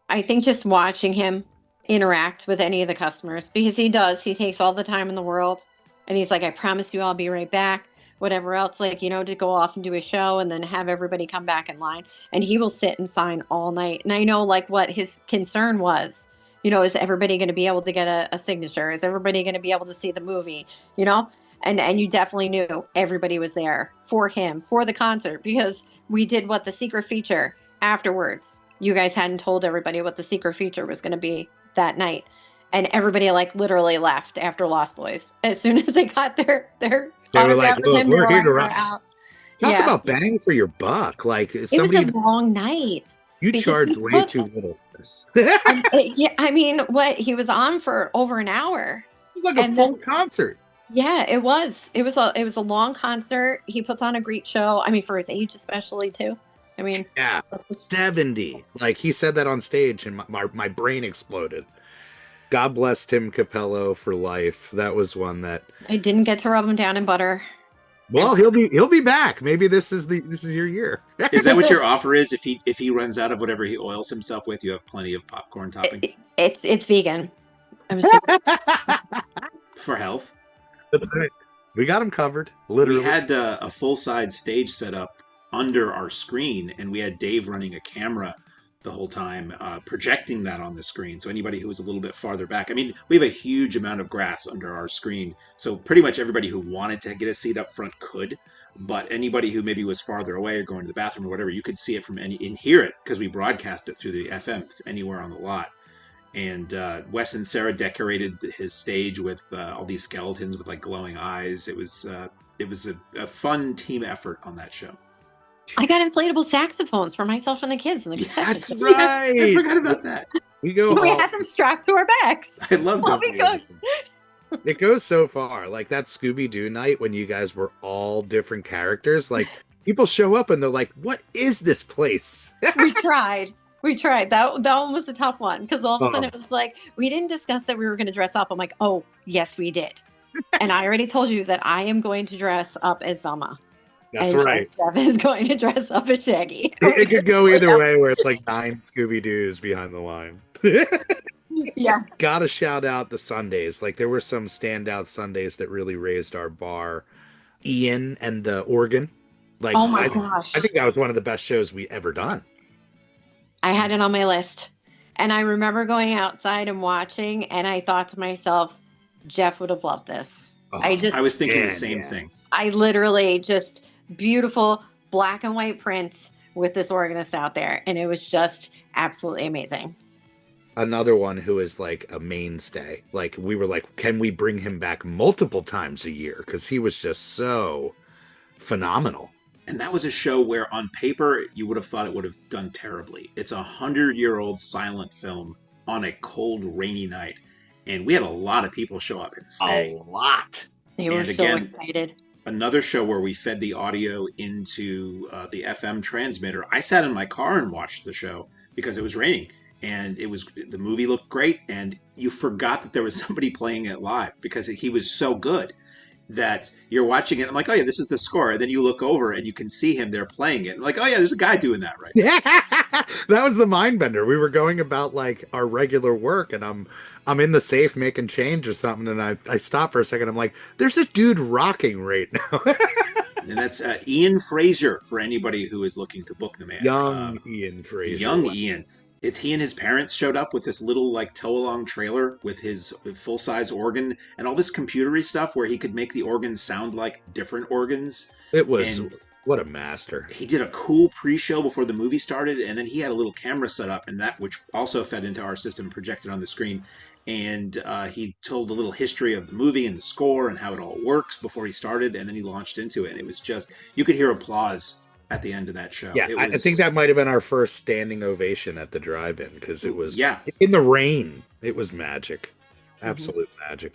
I think just watching him interact with any of the customers, because he takes all the time in the world, and he's like, I promise you I'll be right back, whatever else, to go off and do a show and then have everybody come back in line, and he will sit and sign all night. And I know what his concern was, is everybody going to be able to get a signature? Is everybody going to be able to see the movie? And you definitely knew everybody was there for him, for the concert, because we did the secret feature afterwards. You guys hadn't told everybody what the secret feature was going to be that night. And everybody literally left after Lost Boys. As soon as they got their they were like, look, we're here to rock. Talk about bang for your buck. It was a long night. You charged way too little for this. He was on for over an hour. It was like a full concert. Yeah, it was. It was a long concert. He puts on a great show. For his age especially too. Yeah, 70. He said that on stage, and my brain exploded. God bless Tim Capello for life. That was one that I didn't get to rub him down in butter. Well, he'll be back. Maybe this is your year. Is that what your offer is? If he runs out of whatever he oils himself with, you have plenty of popcorn topping. It's vegan. For health. That's right. We got him covered. Literally, we had a full-size stage set up under our screen, and we had Dave running a camera the whole time, projecting that on the screen. So anybody who was a little bit farther back, I mean, we have a huge amount of grass under our screen. So pretty much everybody who wanted to get a seat up front could. But anybody who maybe was farther away or going to the bathroom or whatever, you could see it from any and hear it because we broadcast it through the FM anywhere on the lot. And Wes and Sarah decorated his stage with all these skeletons with like glowing eyes. It was a fun team effort on that show. I got inflatable saxophones for myself and the kids in the concession That's stand. right. Yes, I forgot about that. We go. We had them strapped to our backs. I love Well, that. we go- It goes so far. Like that Scooby-Doo night when you guys were all different characters. Like people show up and they're like, "What is this place?" We tried. That one was a tough one because all of a sudden it was like we didn't discuss that we were going to dress up. I'm like, oh yes, we did, and I already told you that I am going to dress up as Velma. That's and right. Jeff is going to dress up as Shaggy. It could go either way, where it's like 9 Scooby-Doos behind the line. Yes. Gotta shout out the Sundays. Like there were some standout Sundays that really raised our bar. Ian and the organ. Like Oh my gosh. I think that was one of the best shows we ever done. I had it on my list. And I remember going outside and watching, and I thought to myself, Jeff would have loved this. I was thinking the same thing. I literally just beautiful black and white prints with this organist out there. And it was just absolutely amazing. Another one who is like a mainstay. Like we were like, can we bring him back multiple times a year? Because he was just so phenomenal. And that was a show where on paper you would have thought it would have done terribly. It's 100-year-old silent film on a cold, rainy night. And we had a lot of people show up and stay. A lot. They were so excited. Another show where we fed the audio into the FM transmitter. I sat in my car and watched the show because it was raining. And the movie looked great. And you forgot that there was somebody playing it live because he was so good that you're watching it. I'm like, oh yeah, this is the score. And then you look over and you can see him there playing it. I'm like, oh yeah, there's a guy doing that right now. That was the mind bender. We were going about like our regular work and I'm in the safe making change or something. And I stop for a second. I'm like, there's a dude rocking right now. And that's Ian Fraser for anybody who is looking to book the man. Ian Fraser. Young Ian. It's he and his parents showed up with this little like tow-along trailer with his full-size organ and all this computery stuff where he could make the organ sound like different organs. It was what a master. He did a cool pre-show before the movie started, and then he had a little camera set up, and that which also fed into our system, projected on the screen. And he told a little history of the movie and the score and how it all works before he started, and then he launched into it. And it was just, you could hear applause at the end of that show. Yeah, I think that might have been our first standing ovation at the drive-in because it was in the rain. It was magic. Absolute magic.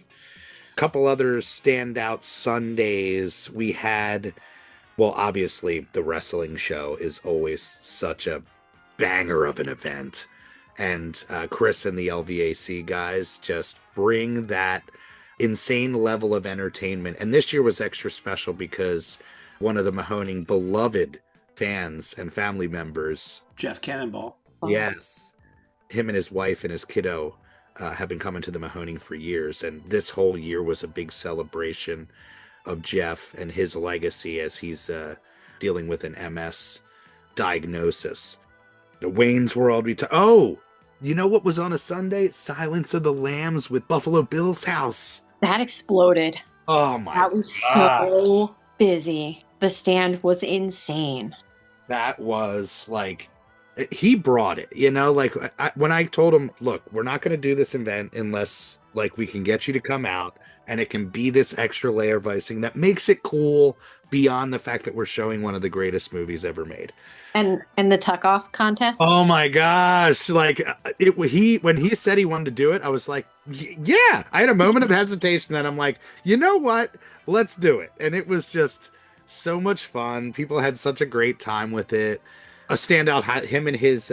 A couple other standout Sundays we had. Well, obviously, the wrestling show is always such a banger of an event. And Chris and the LVAC guys just bring that insane level of entertainment. And this year was extra special because one of the Mahoning beloved fans and family members, Jeff Cannonball. Yes. Him and his wife and his kiddo have been coming to the Mahoning for years. And this whole year was a big celebration of Jeff and his legacy as he's dealing with an MS diagnosis. The Wayne's World. You know what was on a Sunday? Silence of the Lambs with Buffalo Bill's house. That exploded. Oh my God. That was so busy. The stand was insane. That was like, he brought it, like when I told him, look, we're not going to do this event unless like we can get you to come out and it can be this extra layer of icing that makes it cool beyond the fact that we're showing one of the greatest movies ever made. And the tuck off contest. Oh my gosh. Like when he said he wanted to do it, I was like, yeah, I had a moment of hesitation. Then I'm like, you know what? Let's do it. And it was just so much fun. People had such a great time with it. A standout, him and his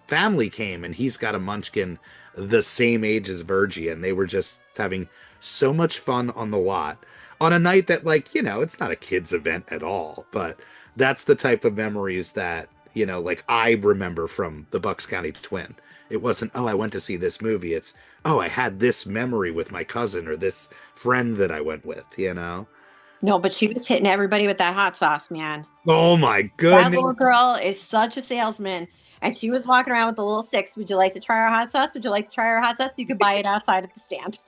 family came, and he's got a munchkin the same age as Virgie, and they were just having so much fun on the lot on a night that, like, it's not a kid's event at all, but that's the type of memories that, like I remember from the Bucks County Twin. It wasn't, oh, I went to see this movie. It's, oh, I had this memory with my cousin or this friend that I went with, No, but she was hitting everybody with that hot sauce, man. Oh my goodness. That little girl is such a salesman. And she was walking around with the little six. Would you like to try our hot sauce? Would you like to try our hot sauce? You could buy it outside at the stand.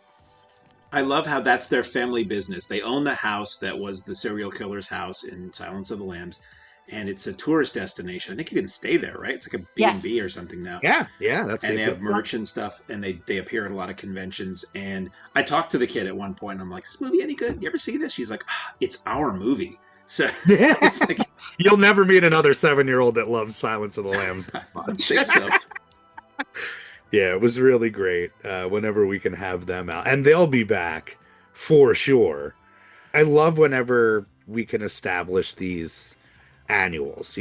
I love how that's their family business. They own the house that was the serial killer's house in Silence of the Lambs, and it's a tourist destination. I think you can stay there, right? It's like a B&B Yes. or something now. Yeah, that's And the they have equivalent. merch and stuff, and they appear at a lot of conventions. And I talked to the kid at one point, and I'm like, "Is this movie any good? You ever see this?" She's like, "It's our movie." So it's like, You'll never meet another 7-year-old that loves Silence of the Lambs that I much. think so. Yeah, it was really great whenever we can have them out. And they'll be back for sure. I love whenever we can establish these annuals,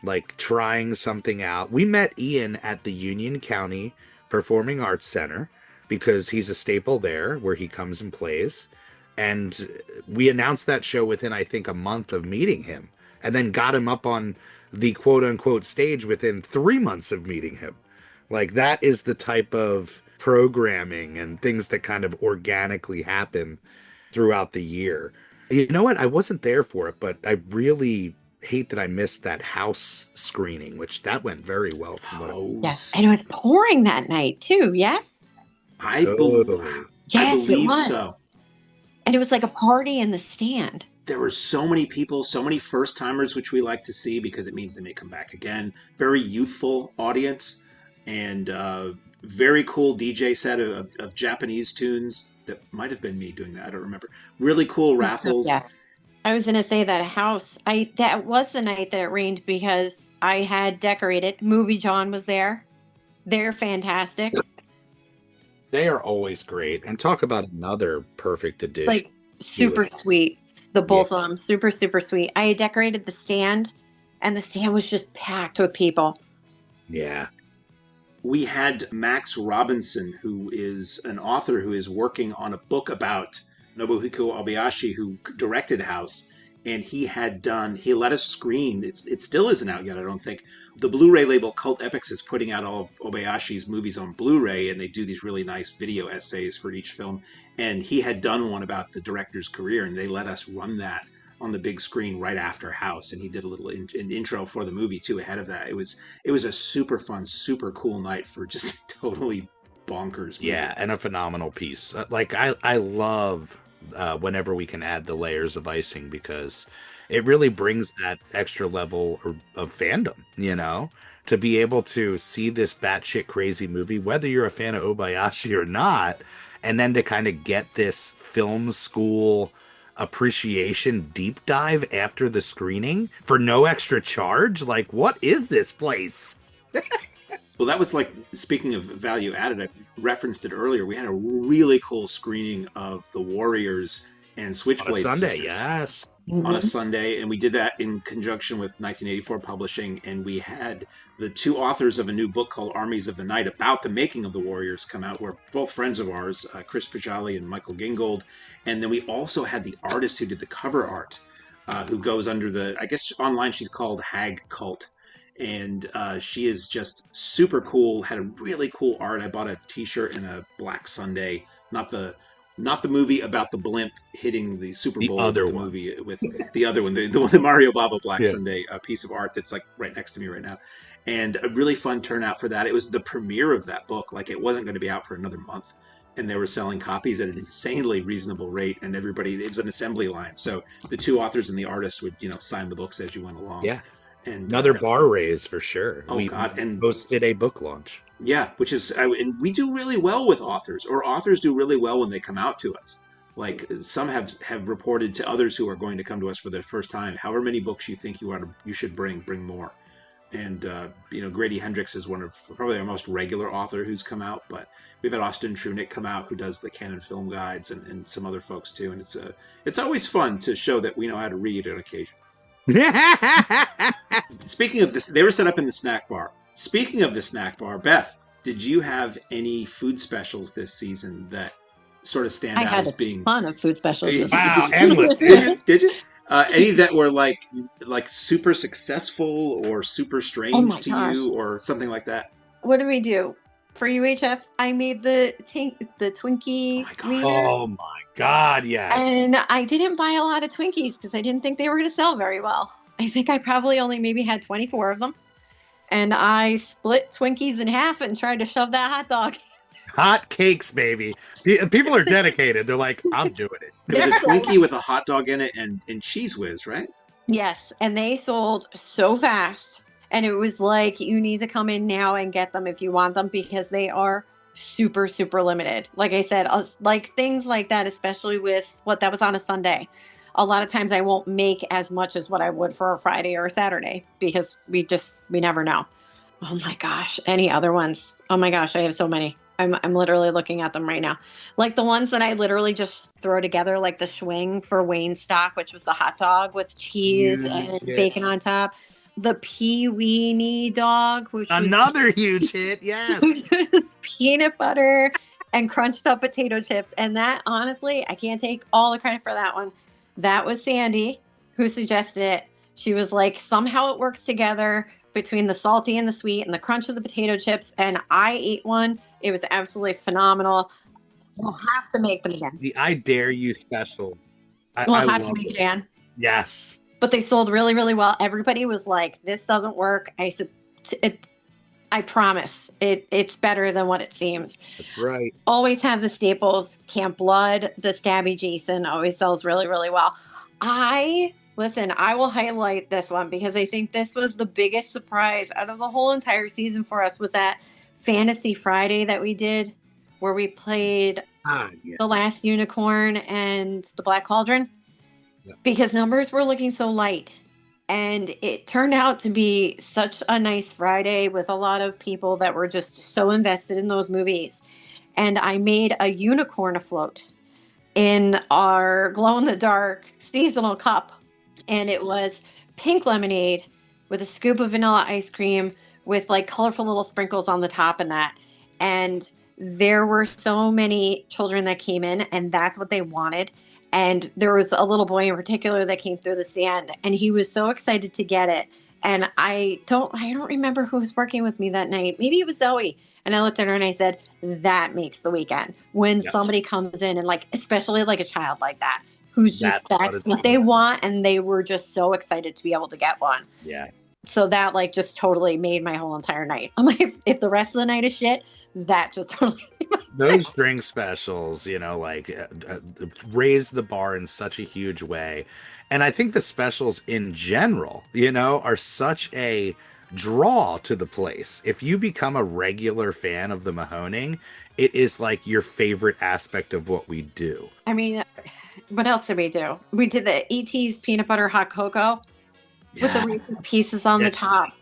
like trying something out. We met Ian at the Union County Performing Arts Center because he's a staple there where he comes and plays. And we announced that show within, I think, a month of meeting him, and then got him up on the quote unquote stage within 3 months of meeting him. Like, that is the type of programming and things that kind of organically happen throughout the year. You know what? I wasn't there for it, but I really hate that I missed that house screening, which that went very well from what Yes, and it was pouring that night too. Yes, I Totally. yes, it believe was. so. And it was like a party in the stand. There were so many people, so many first timers, which we like to see because it means they may come back again. Very youthful audience, and very cool DJ set of Japanese tunes. That might have been me doing that. I don't remember. Really cool raffles. Yes, I was going to say that house. That was the night that it rained because I had decorated. Movie John was there. They're fantastic. They are always great. And talk about another perfect addition. Like super sweet. The both of them, super, super sweet. I had decorated the stand, and the stand was just packed with people. Yeah. We had Max Robinson, who is an author who is working on a book about Nobuhiko Obayashi, who directed House. And he let us screen, it still isn't out yet, I don't think. The Blu-ray label Cult Epics is putting out all of Obayashi's movies on Blu-ray, and they do these really nice video essays for each film. And he had done one about the director's career, and they let us run that on the big screen right after House. And he did a little an intro for the movie too ahead of that. It was a super fun, super cool night for just totally bonkers movie. Yeah, and a phenomenal piece. I love whenever we can add the layers of icing, because it really brings that extra level of fandom, to be able to see this batshit crazy movie, whether you're a fan of Obayashi or not, and then to kind of get this film school appreciation deep dive after the screening for no extra charge. Like, what is this place? Well, that was like, speaking of value added, I referenced it earlier. We had a really cool screening of The Warriors and Switchblade Sunday, Sisters yes. on a Sunday, and we did that in conjunction with 1984 Publishing, and we had the two authors of a new book called Armies of the Night about the making of The Warriors come out, who are both friends of ours, Chris Pajali and Michael Gingold. And then we also had the artist who did the cover art, who goes under I guess online she's called Hag Cult. And she is just super cool, had a really cool art. I bought a t-shirt and a black sundae, not the movie about the blimp hitting the Super Bowl, other the one. movie with the other one, the Mario Bava black sundae piece of art that's like right next to me right now. And a really fun turnout for that. It was the premiere of that book. Like, it wasn't going to be out for another month, and they were selling copies at an insanely reasonable rate, and it was an assembly line. So the two authors and the artist would, sign the books as you went along. Yeah. And Another bar raise for sure. Oh, God. And hosted a book launch. Yeah, which is, and we do really well with authors, or authors do really well when they come out to us. Like, some have reported to others who are going to come to us for the first time, however many books you think you should bring more. And, Grady Hendrix is one of probably our most regular author who's come out, but we've had Austin Trunick come out, who does the Canon Film Guides, and some other folks too. And it's always fun to show that we know how to read on occasion. Speaking of this, they were set up in the snack bar. Speaking of the snack bar, Beth, did you have any food specials this season that sort of stand out as being? I had a ton of food specials. Wow, endless. Did you? Any that were like super successful or super strange to you, or something like that? What did we do for UHF? I made the Twinkie meter. Oh my God, yes. And I didn't buy a lot of Twinkies because I didn't think they were going to sell very well. I think I probably only maybe had 24 of them. and I split Twinkies in half and tried to shove that hot dog. Hot cakes, baby. People are dedicated. They're like, I'm doing it. It was a Twinkie with a hot dog in it and Cheese Whiz, right? Yes, and they sold so fast. And it was like, you need to come in now and get them if you want them, because they are super, super limited. Like I said, like things like that, especially with what that was on a Sunday. A lot of times I won't make as much as what I would for a Friday or a Saturday, because we never know. Oh my gosh. Any other ones? Oh my gosh. I have so many. I'm literally looking at them right now. Like the ones that I literally just throw together, like the Schwing for Wayne stock, which was the hot dog with cheese and bacon on top. The Pee Weenie dog, which another huge hit. Yes. was peanut butter and crunched up potato chips. And that, honestly, I can't take all the credit for that one. That was Sandy who suggested it. She was like, somehow it works together between the salty and the sweet and the crunch of the potato chips. And I ate one. It was absolutely phenomenal. We'll have to make them again. The I Dare You specials. We'll have to make it again. Yes. But they sold really, really well. Everybody was like, this doesn't work. I said, I promise it's better than what it seems. That's right. Always have the staples. Camp Blood, the Stabby Jason always sells really, really well. I will highlight this one because I think this was the biggest surprise out of the whole entire season for us, was that Fantasy Friday that we did, where we played The Last Unicorn and The Black Cauldron. Yep. Because numbers were looking so light. And it turned out to be such a nice Friday with a lot of people that were just so invested in those movies. And I made a unicorn afloat in our glow-in-the-dark seasonal cup. And it was pink lemonade with a scoop of vanilla ice cream with like colorful little sprinkles on the top and that. And there were so many children that came in, and that's what they wanted. And there was a little boy in particular that came through the stand, and he was so excited to get it. And I don't remember who was working with me that night. Maybe it was Zoe. And I looked at her and I said, that makes the weekend. When somebody comes in and like, especially like a child like that, who's just, that's what they want. And they were just so excited to be able to get one. Yeah. So that like just totally made my whole entire night. I'm like, if the rest of the night is shit, that just totally those drink specials, raise the bar in such a huge way. And I think the specials in general, are such a draw to the place. If you become a regular fan of the Mahoning, it is like your favorite aspect of what we do. I mean, what else did we do? We did the ET's peanut butter hot cocoa with the Reese's Pieces on the top.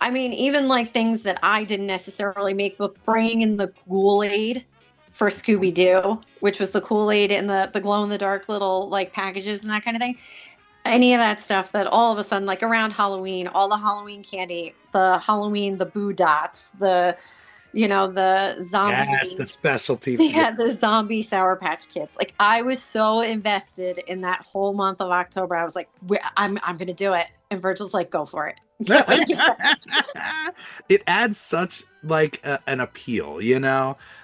I mean, even like things that I didn't necessarily make, but bringing in the Kool-Aid for Scooby-Doo, which was the Kool-Aid in the glow-in-the-dark little like packages and that kind of thing. Any of that stuff that all of a sudden, like around Halloween, all the Halloween candy, the Boo Dots, the zombie. Yes, the specialty. They had the zombie Sour Patch Kids. Like I was so invested in that whole month of October. I was like, I'm going to do it. And Virgil's like, go for it. It adds such like an appeal,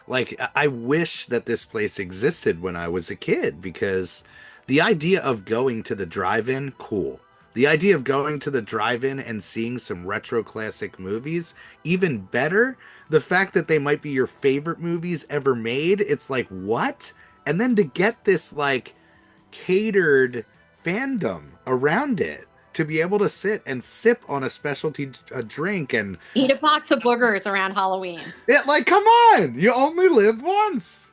like I wish that this place existed when I was a kid, because the idea of going to the drive-in, cool. The idea of going to the drive-in and seeing some retro classic movies, even better. The fact that they might be your favorite movies ever made, it's like, what? And then to get this like catered fandom around it, to be able to sit and sip on a specialty drink and eat a box of boogers around Halloween. Come on, you only live once.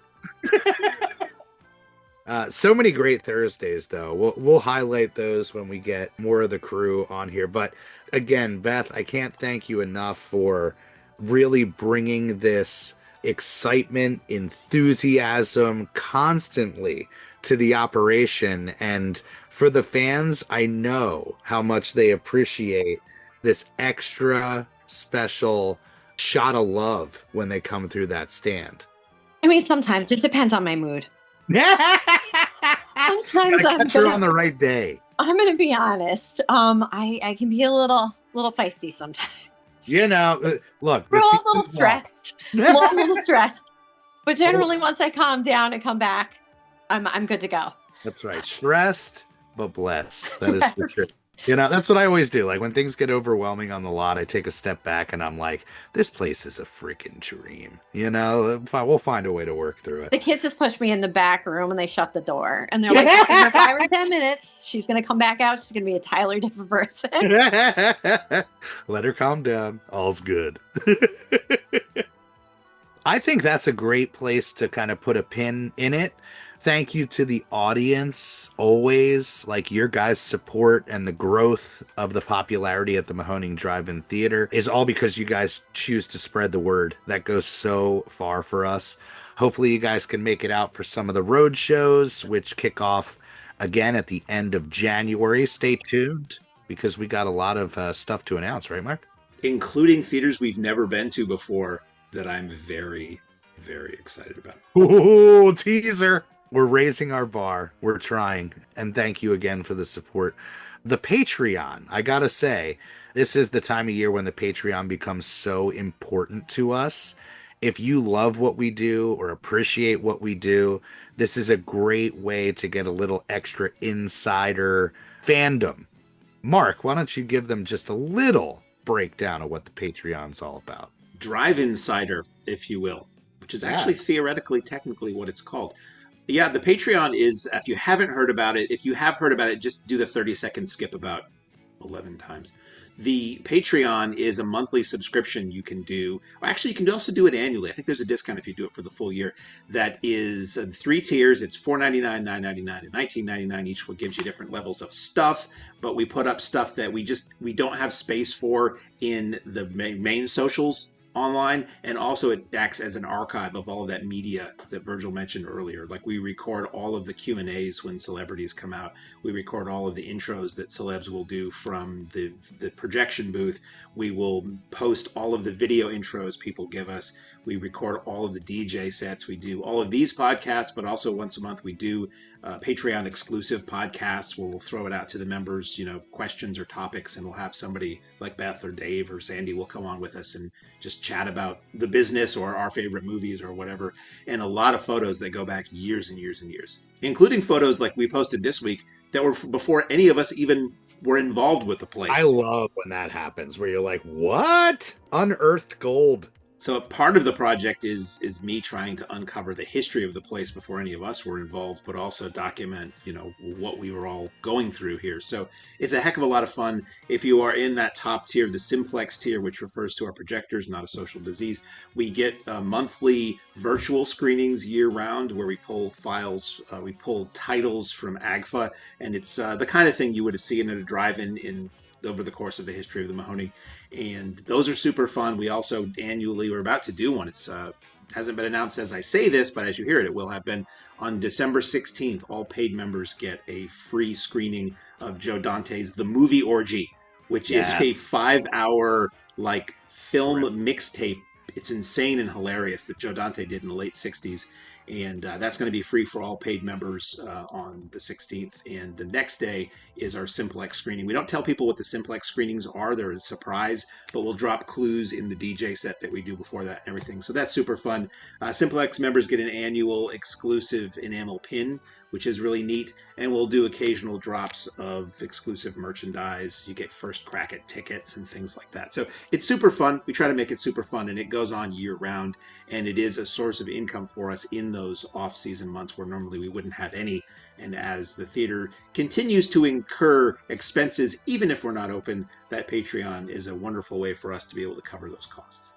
So many great Thursdays, though. We'll highlight those when we get more of the crew on here. But again, Beth, I can't thank you enough for really bringing this excitement, enthusiasm constantly to the operation. And for the fans, I know how much they appreciate this extra special shot of love when they come through that stand. I mean, sometimes it depends on my mood. Sometimes catch her on the right day. I'm going to be honest. I can be a little feisty sometimes. Look, we're all a little stressed. We're all a little stressed. But generally, once I calm down and come back, I'm good to go. That's right. Stressed, but blessed. That is for sure. You know, that's what I always do. Like when things get overwhelming on the lot, I take a step back and I'm like, this place is a freaking dream. You know, we'll find a way to work through The it. kids just pushed me in the back room and they shut the door. And they're like, give her 5 or 10 minutes. She's going to come back out. She's going to be a entirely different person. Let her calm down. All's good. I think that's a great place to kind of put a pin in it. Thank you to the audience always. Like your guys' support and the growth of the popularity at the Mahoning Drive-In Theater is all because you guys choose to spread the word. That goes so far for us. Hopefully you guys can make it out for some of the road shows, which kick off again at the end of January. Stay tuned because we got a lot of stuff to announce, right, Mark? Including theaters we've never been to before that I'm very, very excited about. Ooh, teaser. We're raising our bar. We're trying. And thank you again for the support. The Patreon, I gotta say, this is the time of year when the Patreon becomes so important to us. If you love what we do or appreciate what we do, this is a great way to get a little extra insider fandom. Mark, why don't you give them just a little breakdown of what the Patreon's all about? Drive-in cider, if you will, which is actually Yes. theoretically, technically what it's called. Yeah, the Patreon is, if you haven't heard about it, if you have heard about it, just do the 30-second skip about 11 times. The Patreon is a monthly subscription you can do. Well, actually, you can also do it annually. I think there's a discount if you do it for the full year. That is 3 tiers. It's $4.99, $9.99, and $19.99. Each one gives you different levels of stuff. But we put up stuff that we don't have space for in the main socials online, and also it acts as an archive of all of that media that Virgil mentioned earlier. Like we record all of the Q&As when celebrities come out. We record all of the intros that celebs will do from the projection booth. We will post all of the video intros people give us. We record all of the DJ sets. We do all of these podcasts, but also once a month we do Patreon exclusive podcasts where we'll throw it out to the members, questions or topics, and we'll have somebody like Beth or Dave or Sandy will come on with us and just chat about the business or our favorite movies or whatever. And a lot of photos that go back years and years and years, including photos like we posted this week that were before any of us even were involved with the place. I love when that happens, where you're like, what? Unearthed gold. So part of the project is me trying to uncover the history of the place before any of us were involved, but also document, what we were all going through here. So it's a heck of a lot of fun. If you are in that top tier, the simplex tier, which refers to our projectors, not a social disease, we get monthly virtual screenings year round where we pull files, we pull titles from AGFA, and it's the kind of thing you would have seen at a drive-in over the course of the history of the Mahoning. And those are super fun. We also annually, we're about to do one. It's hasn't been announced as I say this, but as you hear it, it will have been on December 16th. All paid members get a free screening of Joe Dante's The Movie Orgy, which is a 5-hour film mixtape. It's insane and hilarious that Joe Dante did in the late 60s. And that's going to be free for all paid members on the 16th. And the next day is our Simplex screening. We don't tell people what the Simplex screenings are. They're a surprise, but we'll drop clues in the DJ set that we do before that and everything. So that's super fun. Simplex members get an annual exclusive enamel pin, which is really neat. And we'll do occasional drops of exclusive merchandise. You get first crack at tickets and things like that. So it's super fun. We try to make it super fun, and it goes on year round. And it is a source of income for us in those off-season months where normally we wouldn't have any. And as the theater continues to incur expenses, even if we're not open, that Patreon is a wonderful way for us to be able to cover those costs.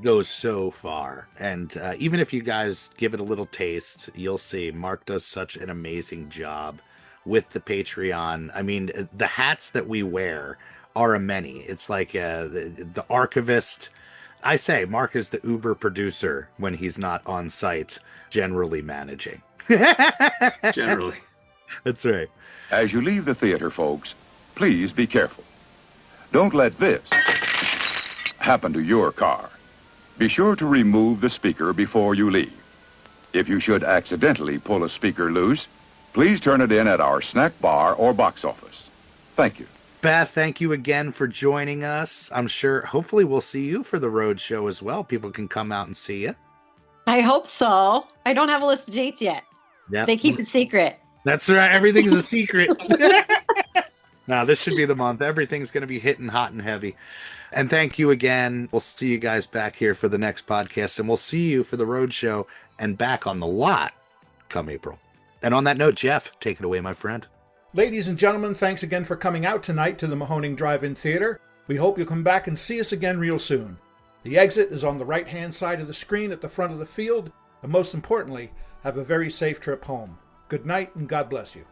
Goes so far. And even if you guys give it a little taste, you'll see Mark does such an amazing job with the Patreon. I mean, the hats that we wear are a many. It's like the archivist. I say Mark is the Uber producer when he's not on site, generally managing. Generally. That's right. As you leave the theater, folks, please be careful. Don't let this happen to your car. Be sure to remove the speaker before you leave. If you should accidentally pull a speaker loose, please turn it in at our snack bar or box office. Thank you. Beth, thank you again for joining us. I'm sure, hopefully we'll see you for the road show as well. People can come out and see you. I hope so. I don't have a list of dates yet. Yep. They keep it secret. That's right. Everything's a secret. Now, this should be the month. Everything's going to be hitting hot and heavy. And thank you again. We'll see you guys back here for the next podcast, and we'll see you for the road show and back on the lot come April. And on that note, Jeff, take it away, my friend. Ladies and gentlemen, thanks again for coming out tonight to the Mahoning Drive-In Theater. We hope you'll come back and see us again real soon. The exit is on the right-hand side of the screen at the front of the field, and most importantly, have a very safe trip home. Good night, and God bless you.